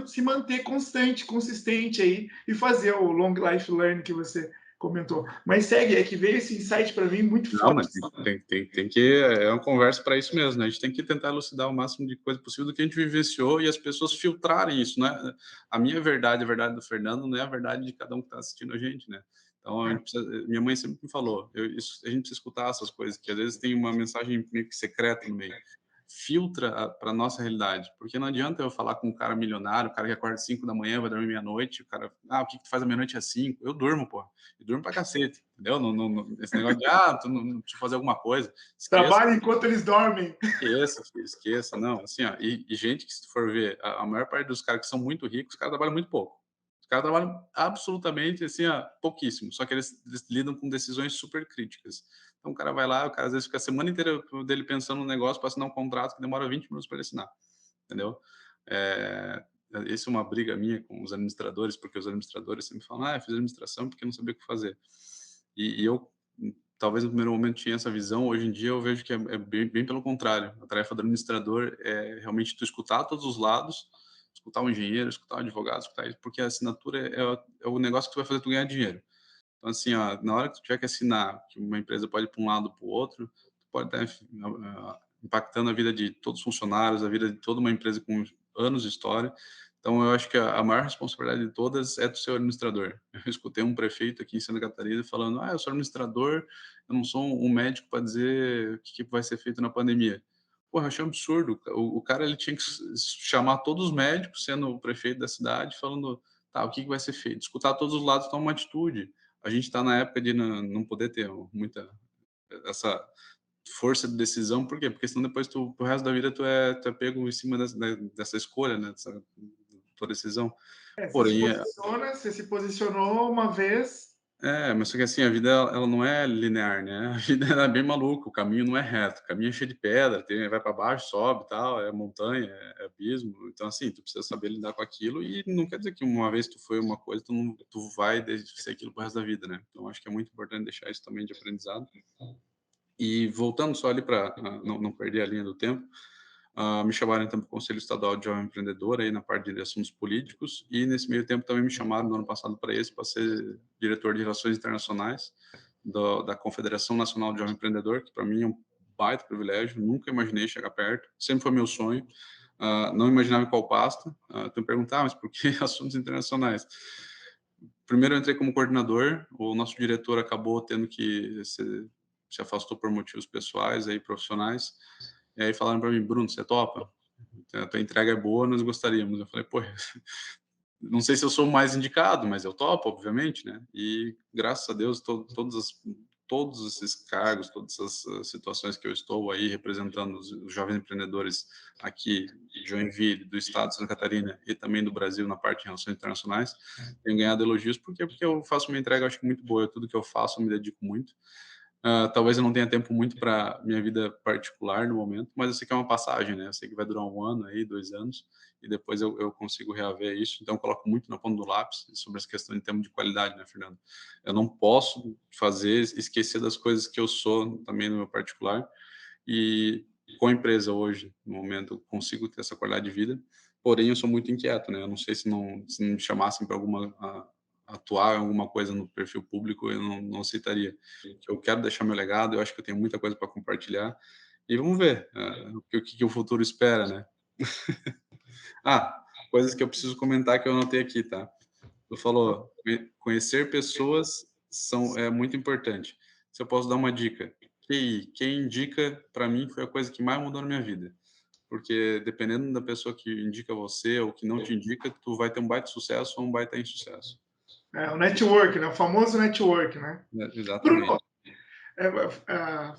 se manter constante, consistente aí e fazer o long life learning que você comentou. Mas segue, é que veio esse insight para mim muito Não, forte. mas tem que. É uma conversa para isso mesmo, né? A gente tem que tentar elucidar o máximo de coisa possível do que a gente vivenciou e as pessoas filtrarem isso, né? A minha verdade, a verdade do Fernando, não é a verdade de cada um que está assistindo a gente, né? Então, a É, gente precisa, minha mãe sempre me falou, a gente precisa escutar essas coisas, que às vezes tem uma mensagem meio que secreta no meio. Filtra para nossa realidade, porque não adianta eu falar com um cara milionário, o cara que acorda às 5 da manhã, vai dormir meia-noite, o cara, o que que tu faz à meia-noite às 5? Eu durmo, pô. Eu durmo pra cacete, entendeu? Esse negócio de, tu não precisa fazer alguma coisa, esqueça, trabalha enquanto eles dormem. esqueça, filho, esqueça, não, assim, ó, e gente que se tu for ver, a maior parte dos caras que são muito ricos, os caras trabalham muito pouco. Os caras trabalham absolutamente, assim, ó, pouquíssimo, só que eles lidam com decisões super críticas. Então o cara vai lá, o cara às vezes fica a semana inteira dele pensando no negócio para assinar um contrato que demora 20 minutos para ele assinar, entendeu? É, isso é uma briga minha com os administradores, porque os administradores sempre falam, eu fiz administração porque não sabia o que fazer. E eu, talvez no primeiro momento tinha essa visão, hoje em dia eu vejo que é bem pelo contrário. A tarefa do administrador é realmente tu escutar todos os lados, escutar o engenheiro, escutar o advogado, escutar isso, porque a assinatura é o negócio que tu vai fazer tu ganhar dinheiro. Então, assim, ó, na hora que tu tiver que assinar, que uma empresa pode ir para um lado ou para o outro, tu pode estar impactando a vida de todos os funcionários, a vida de toda uma empresa com anos de história. Então, eu acho que a maior responsabilidade de todas é do seu administrador. Eu escutei um prefeito aqui em Santa Catarina falando: eu sou administrador, eu não sou um médico para dizer o que vai ser feito na pandemia. Porra, eu achei um absurdo. O cara ele tinha que chamar todos os médicos, sendo o prefeito da cidade, falando: tá, o que vai ser feito? Escutar todos os lados, tomar uma atitude. A gente está na época de não poder ter muita essa força de decisão, por quê? Porque senão depois tu, pro resto da vida tu é pego em cima dessa escolha, né? Dessa tua decisão. Porém, Você se posicionou uma vez. mas só que assim, a vida ela não é linear, né? A vida ela é bem maluca, o caminho não é reto, o caminho é cheio de pedra, vai para baixo, sobe, tal, é montanha, é abismo. Então assim, tu precisa saber lidar com aquilo e não quer dizer que uma vez tu foi uma coisa, tu vai ser aquilo pro resto da vida, né? Então acho que é muito importante deixar isso também de aprendizado. E voltando só ali para não perder a linha do tempo, me chamaram então para o Conselho Estadual de Jovem Empreendedor, aí na parte de assuntos políticos, e nesse meio tempo também me chamaram no ano passado para ser diretor de Relações Internacionais da Confederação Nacional de Jovem Empreendedor, que para mim é um baita privilégio, nunca imaginei chegar perto, sempre foi meu sonho, não imaginava em qual pasta, então perguntar, mas por que assuntos internacionais? Primeiro eu entrei como coordenador, o nosso diretor acabou tendo que se afastou por motivos pessoais aí profissionais. E aí falaram para mim, Bruno, você topa? A tua entrega é boa, nós gostaríamos. Eu falei, pô, não sei se eu sou o mais indicado, mas eu topo, obviamente, né? E graças a Deus, todos esses cargos, todas essas situações que eu estou aí representando os jovens empreendedores aqui de Joinville, do estado de Santa Catarina e também do Brasil na parte de relações internacionais, tenho ganhado elogios porque eu faço uma entrega, acho que muito boa. Tudo que eu faço, eu me dedico muito. Talvez eu não tenha tempo muito para minha vida particular no momento, mas eu sei que é uma passagem, né? Eu sei que vai durar 1 ano aí, 2 anos, e depois eu consigo reaver isso. Então, eu coloco muito na ponta do lápis sobre essa questão de tempo de qualidade, né, Fernando? Eu não posso esquecer das coisas que eu sou também no meu particular. E com a empresa hoje, no momento, eu consigo ter essa qualidade de vida. Porém, eu sou muito inquieto, né? Eu não sei se não me chamassem para atuar em alguma coisa no perfil público, eu não aceitaria. Eu quero deixar meu legado, eu acho que eu tenho muita coisa para compartilhar. E vamos ver o que o futuro espera, né? Coisas que eu preciso comentar que eu anotei aqui, tá? Tu falou, conhecer pessoas é muito importante. Se eu posso dar uma dica, quem indica, para mim, foi a coisa que mais mudou na minha vida. Porque dependendo da pessoa que indica você ou que não te indica, tu vai ter um baita sucesso ou um baita insucesso. O network, né? O famoso network, né? Bruno, Exatamente.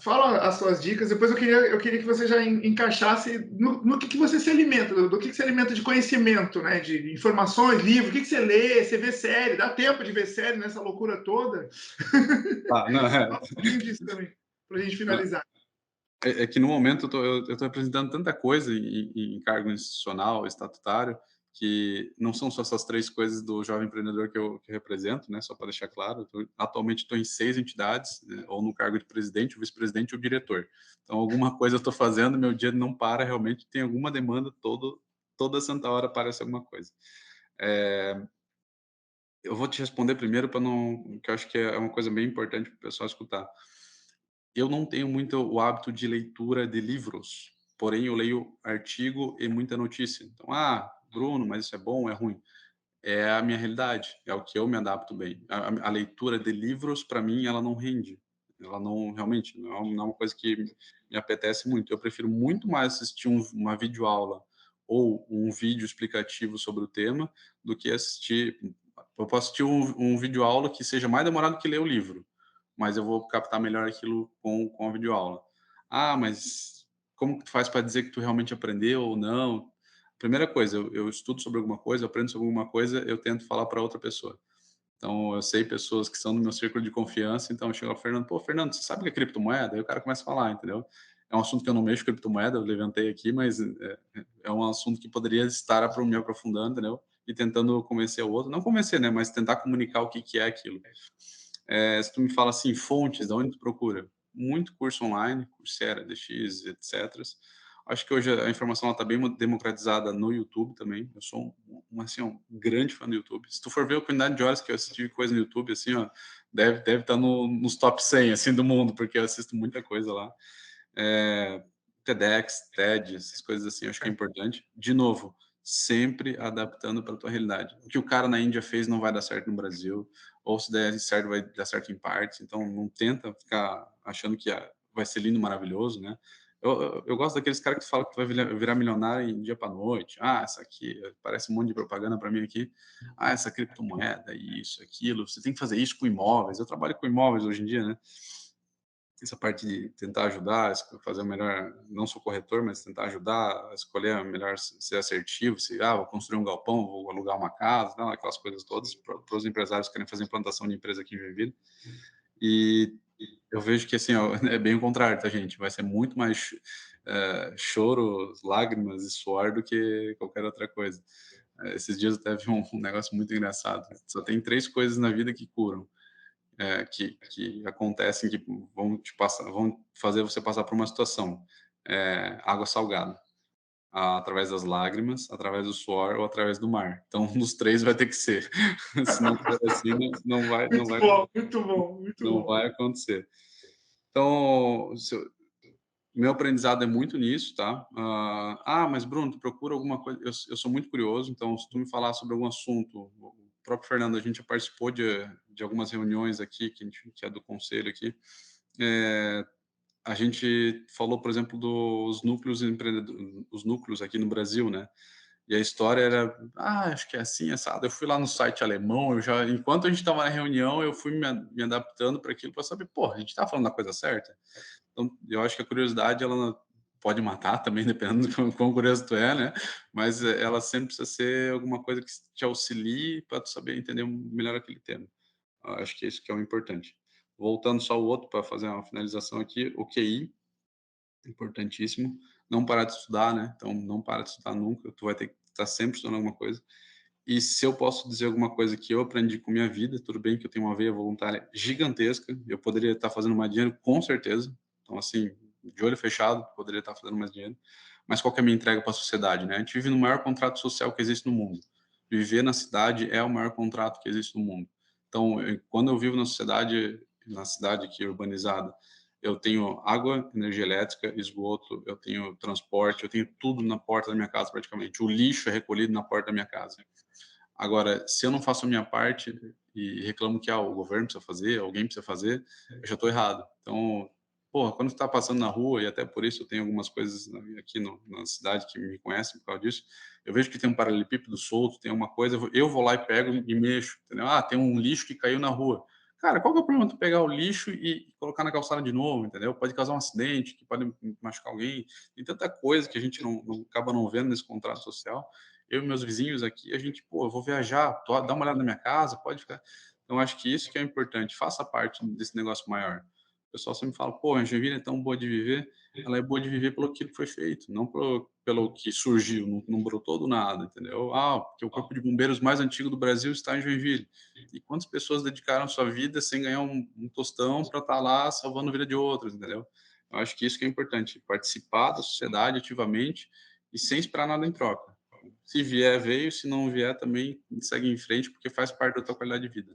Fala as suas dicas, depois eu queria que você já encaixasse no que você se alimenta, do que você alimenta de conhecimento, né? De informações, livro, o que você lê, você vê série, dá tempo de ver série nessa loucura toda? Ah, não, Fala um pouquinho disso também, para a gente finalizar. é que no momento eu tô apresentando tanta coisa em cargo institucional, estatutário, que não são só essas 3 coisas do jovem empreendedor que eu represento, né, só para deixar claro, atualmente estou em 6 entidades, né, ou no cargo de presidente, ou vice-presidente ou diretor. Então alguma coisa eu estou fazendo, meu dia não para, realmente tem alguma demanda, toda santa hora aparece alguma coisa. Eh, eu vou te responder primeiro para não, que eu acho que é uma coisa bem importante para o pessoal escutar. Eu não tenho muito o hábito de leitura de livros, porém eu leio artigo e muita notícia. Então, Bruno, mas isso é bom, é ruim? É a minha realidade, é o que eu me adapto bem. A leitura de livros, para mim, ela não rende. Ela não, realmente, não é uma coisa que me apetece muito. Eu prefiro muito mais assistir uma videoaula ou um vídeo explicativo sobre o tema do que assistir. Eu posso assistir um videoaula que seja mais demorado que ler o livro, mas eu vou captar melhor aquilo com a videoaula. Mas como que tu faz para dizer que tu realmente aprendeu ou não? Primeira coisa, eu estudo sobre alguma coisa, eu aprendo sobre alguma coisa, eu tento falar para outra pessoa. Então, eu sei pessoas que são do meu círculo de confiança, então eu chego ao Fernando, pô, Fernando, você sabe o que é criptomoeda? Aí o cara começa a falar, entendeu? É um assunto que eu não mexo com criptomoeda, eu levantei aqui, mas é um assunto que poderia estar me aprofundando, entendeu? E tentando convencer o outro, não convencer, né, mas tentar comunicar o que que é aquilo. Se tu me fala assim, fontes, de onde tu procura? Muito curso online, Coursera, DX, etc. Acho que hoje a informação está bem democratizada no YouTube também. Eu sou assim, um grande fã do YouTube. Se tu for ver a quantidade de horas que eu assisti coisa no YouTube, assim, ó, deve estar nos top 100 assim, do mundo, porque eu assisto muita coisa lá. É, TEDx, TED, essas coisas assim, eu acho que é importante. De novo, sempre adaptando para a tua realidade. O que o cara na Índia fez não vai dar certo no Brasil, ou se der certo, vai dar certo em partes. Então, não tenta ficar achando que vai ser lindo, maravilhoso, né? Eu gosto daqueles caras que falam que tu vai virar milionário em dia para noite. Essa aqui parece um monte de propaganda para mim aqui. Essa criptomoeda, isso, aquilo. Você tem que fazer isso com imóveis. Eu trabalho com imóveis hoje em dia, né? Essa parte de tentar ajudar, fazer o melhor, não sou corretor, mas tentar ajudar a escolher a melhor, ser assertivo, se, vou construir um galpão, vou alugar uma casa, não, aquelas coisas todas, para os empresários que querem fazer implantação de empresa aqui em Joinville. E eu vejo que, assim, ó, é bem o contrário, tá, gente? Vai ser muito mais choro, lágrimas e suor do que qualquer outra coisa. Esses dias eu até vi um negócio muito engraçado. Só tem 3 coisas na vida que curam, que acontecem, que vão fazer você passar por uma situação. Água salgada, através das lágrimas, através do suor ou através do mar. Então, um dos 3 vai ter que ser. Se não for assim, Muito bom, muito bom, muito não bom. vai acontecer. Então, meu aprendizado é muito nisso, tá? Mas Bruno, tu procura alguma coisa. Eu sou muito curioso, então se tu me falar sobre algum assunto, o próprio Fernando, a gente já participou de algumas reuniões aqui, que é do conselho aqui. É, a gente falou, por exemplo, dos núcleos empreendedores, os núcleos aqui no Brasil, né? E a história era, acho que é assim, assado. Eu fui lá no site alemão, enquanto a gente estava na reunião, eu fui me adaptando para aquilo, para saber, pô, a gente está falando da coisa certa. Então, eu acho que a curiosidade, ela pode matar também, dependendo do quão curioso tu é, né? Mas ela sempre precisa ser alguma coisa que te auxilie para tu saber entender melhor aquele tema. Eu acho que é isso que é o importante. Voltando só ao outro, para fazer uma finalização aqui, o QI, importantíssimo. Não parar de estudar, né? Então, não para de estudar nunca. Tu vai ter que estar sempre estudando alguma coisa. E se eu posso dizer alguma coisa que eu aprendi com minha vida, tudo bem que eu tenho uma veia voluntária gigantesca, eu poderia estar fazendo mais dinheiro, com certeza. Então, assim, de olho fechado, poderia estar fazendo mais dinheiro. Mas qual que é a minha entrega para a sociedade, né? A gente vive no maior contrato social que existe no mundo. Viver na cidade é o maior contrato que existe no mundo. Então, quando eu vivo na cidade aqui urbanizada, eu tenho água, energia elétrica, esgoto, eu tenho transporte, eu tenho tudo na porta da minha casa praticamente. O lixo é recolhido na porta da minha casa. Agora, se eu não faço a minha parte e reclamo que o governo precisa fazer, alguém precisa fazer, eu já estou errado. Então, porra, quando está passando na rua, e até por isso eu tenho algumas coisas aqui na cidade que me conhecem por causa disso, eu vejo que tem um paralelepípedo solto, tem uma coisa, eu vou lá e pego e mexo, entendeu? Tem um lixo que caiu na rua. Cara, qual que é o problema tu pegar o lixo e colocar na calçada de novo, entendeu? Pode causar um acidente, que pode machucar alguém. Tem tanta coisa que a gente acaba não vendo nesse contrato social. Eu e meus vizinhos aqui, a gente, pô, eu vou viajar, dá uma olhada na minha casa, pode ficar. Então, acho que isso que é importante, faça parte desse negócio maior. O pessoal sempre fala, pô, a Joinville é tão boa de viver. Ela é boa de viver pelo que foi feito, não pelo que surgiu, não brotou do nada, entendeu? Ah, porque o corpo de bombeiros mais antigo do Brasil está em Joinville. E quantas pessoas dedicaram sua vida sem ganhar um tostão para estar lá salvando a vida de outros, entendeu? Eu acho que isso que é importante, participar da sociedade ativamente e sem esperar nada em troca. Se vier, veio, se não vier, também segue em frente, porque faz parte da tua qualidade de vida.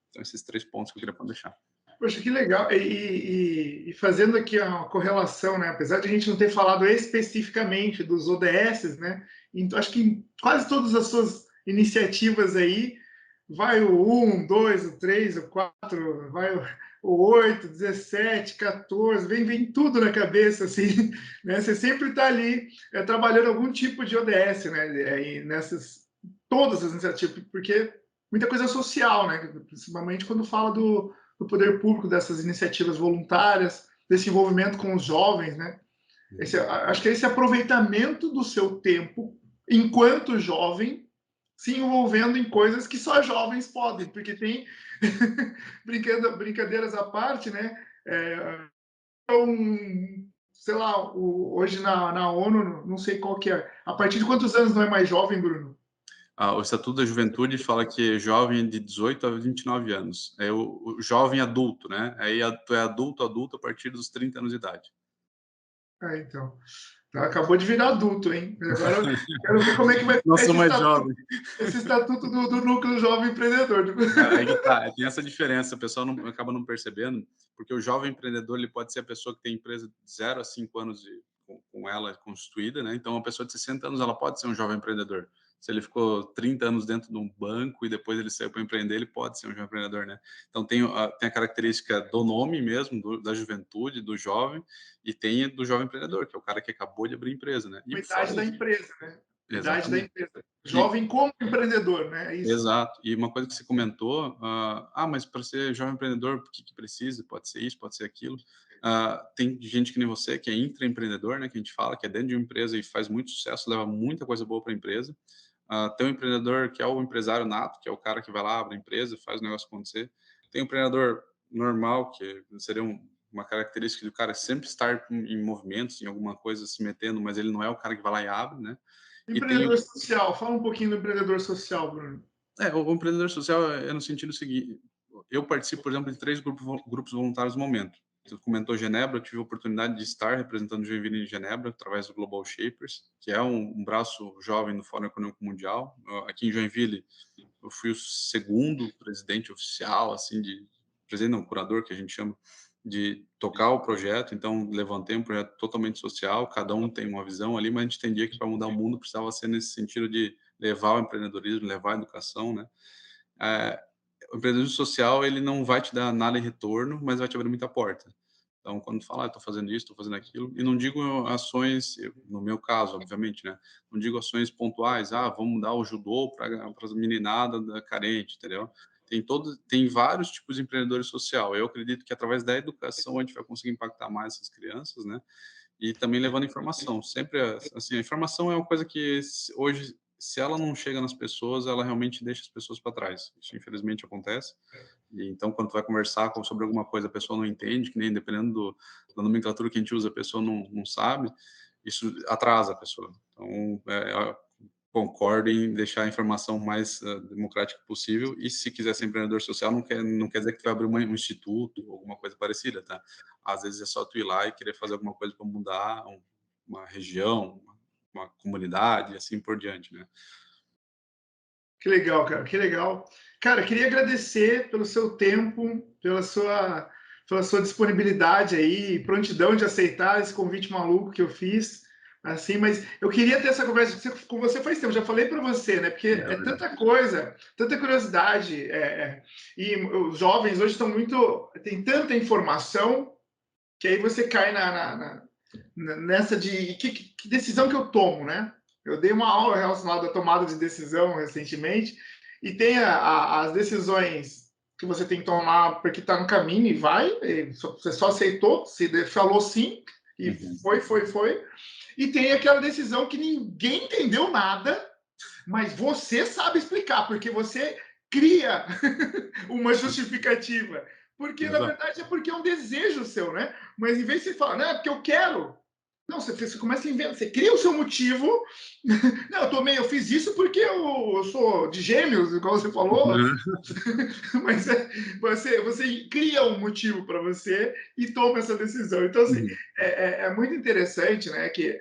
Então, esses 3 pontos que eu queria deixar. Poxa, que legal. E fazendo aqui a correlação, né? Apesar de a gente não ter falado especificamente dos ODS, né? Então, acho que em quase todas as suas iniciativas aí, vai o 1, 2, o 3, o 4, vai o 8, 17, 14, vem tudo na cabeça, assim, né? Você sempre está ali trabalhando algum tipo de ODS, né? E nessas, todas as iniciativas, porque muita coisa social, né? Principalmente quando fala do poder público, dessas iniciativas voluntárias, desse envolvimento com os jovens, né? Acho que é esse aproveitamento do seu tempo enquanto jovem, se envolvendo em coisas que só jovens podem, porque tem brincadeiras à parte, né? Sei lá, hoje na ONU, não sei qual que é. A partir de quantos anos não é mais jovem, Bruno? O Estatuto da Juventude fala que é jovem de 18 a 29 anos. É o jovem adulto, né? Aí tu é adulto a partir dos 30 anos de idade. Então. Acabou de virar adulto, hein? Agora eu quero ver como é que vai Não ficar sou mais jovem. esse estatuto do núcleo jovem empreendedor. Aí que tá, tem essa diferença, o pessoal acaba não percebendo, porque o jovem empreendedor ele pode ser a pessoa que tem empresa de 0 a 5 anos com ela constituída, né? Então, uma pessoa de 60 anos ela pode ser um jovem empreendedor. Se ele ficou 30 anos dentro de um banco e depois ele saiu para empreender, ele pode ser um jovem empreendedor, né? Então, tem a característica do nome mesmo, da juventude, do jovem, e tem do jovem empreendedor, que é o cara que acabou de abrir empresa, né? A E idade fora da isso, empresa, né? Idade da exatamente. empresa. E, Jovem como empreendedor, né? É isso. Exato. E uma coisa que você comentou, mas para ser jovem empreendedor, o que que precisa? Pode ser isso, pode ser aquilo. Tem gente que nem você, que é intraempreendedor, né, que a gente fala, que é dentro de uma empresa e faz muito sucesso, leva muita coisa boa para a empresa. Tem um empreendedor que é o empresário nato, que é o cara que vai lá, abre a empresa, faz o negócio acontecer. Tem um empreendedor normal, que seria uma característica do cara sempre estar em movimentos, em alguma coisa se metendo, mas ele não é o cara que vai lá e abre, né? E tem Empreendedor social. Fala um pouquinho do empreendedor social, Bruno. o empreendedor social é no sentido seguinte, eu participo, por exemplo, de 3 grupos voluntários no momento. Você comentou Genebra, eu tive a oportunidade de estar representando Joinville em Genebra, através do Global Shapers, que é um braço jovem do Fórum Econômico Mundial. Aqui em Joinville, eu fui o segundo presidente oficial, assim, presidente não, curador, que a gente chama, de tocar o projeto. Então, levantei um projeto totalmente social, cada um tem uma visão ali, mas a gente entendia que para mudar o mundo precisava ser nesse sentido de levar o empreendedorismo, levar a educação, né? É, o empreendedorismo social, ele não vai te dar nada em retorno, mas vai te abrir muita porta. Então, quando fala, estou fazendo isso, estou fazendo aquilo, e não digo ações, no meu caso, obviamente, né? Não digo ações pontuais, vamos dar o judô para as meninadas carente, entendeu? Tem vários tipos de empreendedores social. Eu acredito que através da educação a gente vai conseguir impactar mais essas crianças, né? E também levando informação. Sempre, assim, a informação é uma coisa que hoje, se ela não chega nas pessoas, ela realmente deixa as pessoas para trás. Isso, infelizmente, acontece. E então, quando tu vai conversar sobre alguma coisa, a pessoa não entende, que nem dependendo da nomenclatura que a gente usa, a pessoa não sabe, isso atrasa a pessoa. Então, concordo em deixar a informação mais democrática possível. E se quiser ser empreendedor social, não quer dizer que tu vai abrir um instituto ou alguma coisa parecida, tá? Às vezes é só tu ir lá e querer fazer alguma coisa para mudar uma região, uma comunidade e assim por diante, né? Que legal, cara. Que legal. Cara, queria agradecer pelo seu tempo, pela sua disponibilidade aí, prontidão de aceitar esse convite maluco que eu fiz. Assim, mas eu queria ter essa conversa com você faz tempo, já falei para você, né? Porque É é verdade. tanta coisa, tanta curiosidade, e os jovens hoje estão muito, tem tanta informação que aí você cai nessa de que decisão que eu tomo, né? Eu dei uma aula relacionada à tomada de decisão recentemente e tem as decisões que você tem que tomar porque está no caminho e vai, você só aceitou, se falou sim, e foi. E tem aquela decisão que ninguém entendeu nada, mas você sabe explicar, porque você cria uma justificativa. Porque, na Exato. verdade, é porque é um desejo seu, né? Mas em vez de você falar, não, é porque eu quero. Não, você começa a inventar, você cria o seu motivo. Não, eu fiz isso porque eu sou de gêmeos, igual você falou, mas você cria um motivo para você e toma essa decisão. Então, assim, é muito interessante, né, que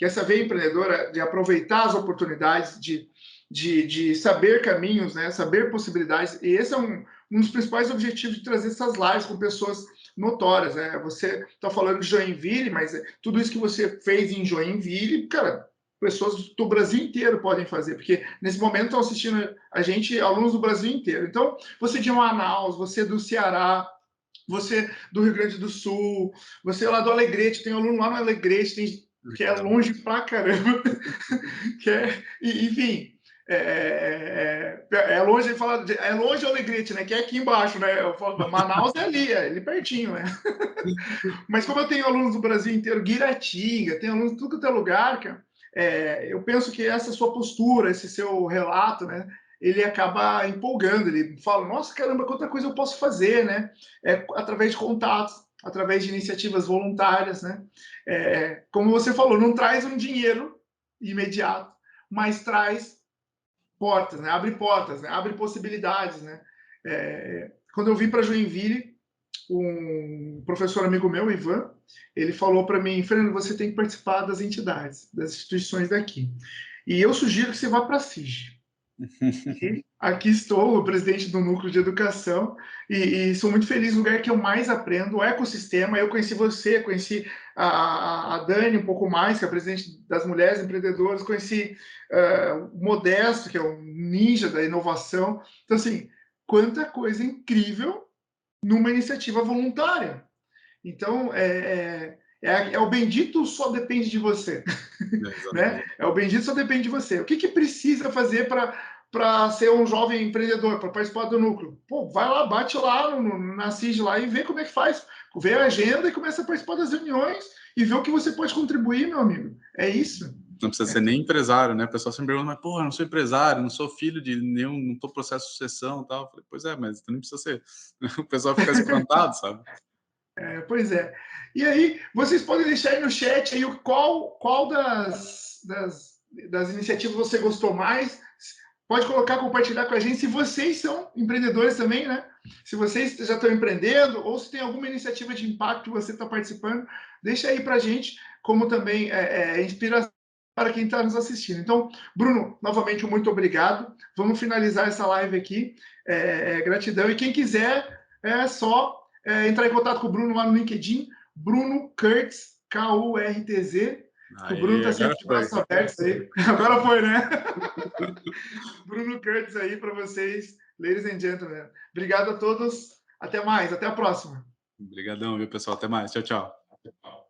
essa veia empreendedora de aproveitar as oportunidades, de saber caminhos, né, saber possibilidades, e esse é um dos principais objetivos de trazer essas lives com pessoas notórias, né? Você está falando de Joinville, mas tudo isso que você fez em Joinville, cara, pessoas do Brasil inteiro podem fazer, porque nesse momento estão assistindo a gente alunos do Brasil inteiro. Então, você de Manaus, você do Ceará, você do Rio Grande do Sul, você lá do Alegrete, tem aluno lá no Alegrete, que é longe pra caramba, enfim, é longe de falar, é longe o Alegrete, né? Que é aqui embaixo, né? Eu falo, Manaus é ali pertinho, né? Mas como eu tenho alunos do Brasil inteiro, Guiratinga, tem alunos de tudo que é lugar, cara, eu penso que essa sua postura, esse seu relato, né? Ele acaba empolgando, ele fala, nossa, caramba, quanta coisa eu posso fazer, né? Através de contatos, através de iniciativas voluntárias, né? Como você falou, não traz um dinheiro imediato, mas traz portas, né? Portas, né? Abre possibilidades, né? Quando eu vim para Joinville, um professor amigo meu, Ivan, ele falou para mim, Fernando, você tem que participar das entidades, das instituições daqui. E eu sugiro que você vá para a CIG. E aqui estou, o presidente do Núcleo de Educação, e sou muito feliz, o lugar que eu mais aprendo, o ecossistema. Eu conheci você, conheci a Dani um pouco mais, que é a presidente das Mulheres Empreendedoras, conheci o Modesto, que é um ninja da inovação. Então, assim, quanta coisa incrível numa iniciativa voluntária. Então, o bendito só depende de você. Né? Exatamente. O bendito só depende de você. O que precisa fazer para ser um jovem empreendedor, para participar do núcleo? Pô, vai lá, bate lá na CIG lá e vê como é que faz. Vê a agenda e começa a participar das reuniões e vê o que você pode contribuir, meu amigo. É isso. Não precisa ser nem empresário, né? O pessoal sempre pergunta, mas, porra, eu não sou empresário, não sou filho de nenhum, não estou processo de sucessão e tal. Eu falei, pois é, mas tu nem precisa ser. O pessoal fica espantado, sabe? Pois é. E aí, vocês podem deixar aí no chat aí qual das iniciativas você gostou mais. Pode colocar, compartilhar com a gente se vocês são empreendedores também, né? Se vocês já estão empreendendo ou se tem alguma iniciativa de impacto que você está participando, deixa aí para a gente, como também inspiração para quem está nos assistindo. Então, Bruno, novamente, muito obrigado. Vamos finalizar essa live aqui. Gratidão. E quem quiser, entrar em contato com o Bruno lá no LinkedIn, Bruno Kurtz, Kurtz, que o Bruno está sempre de braços abertos aí. Agora foi, né? Bruno Kurtz aí para vocês, ladies and gentlemen. Obrigado a todos. Até mais. Até a próxima. Obrigadão, viu, pessoal? Até mais. Tchau, tchau.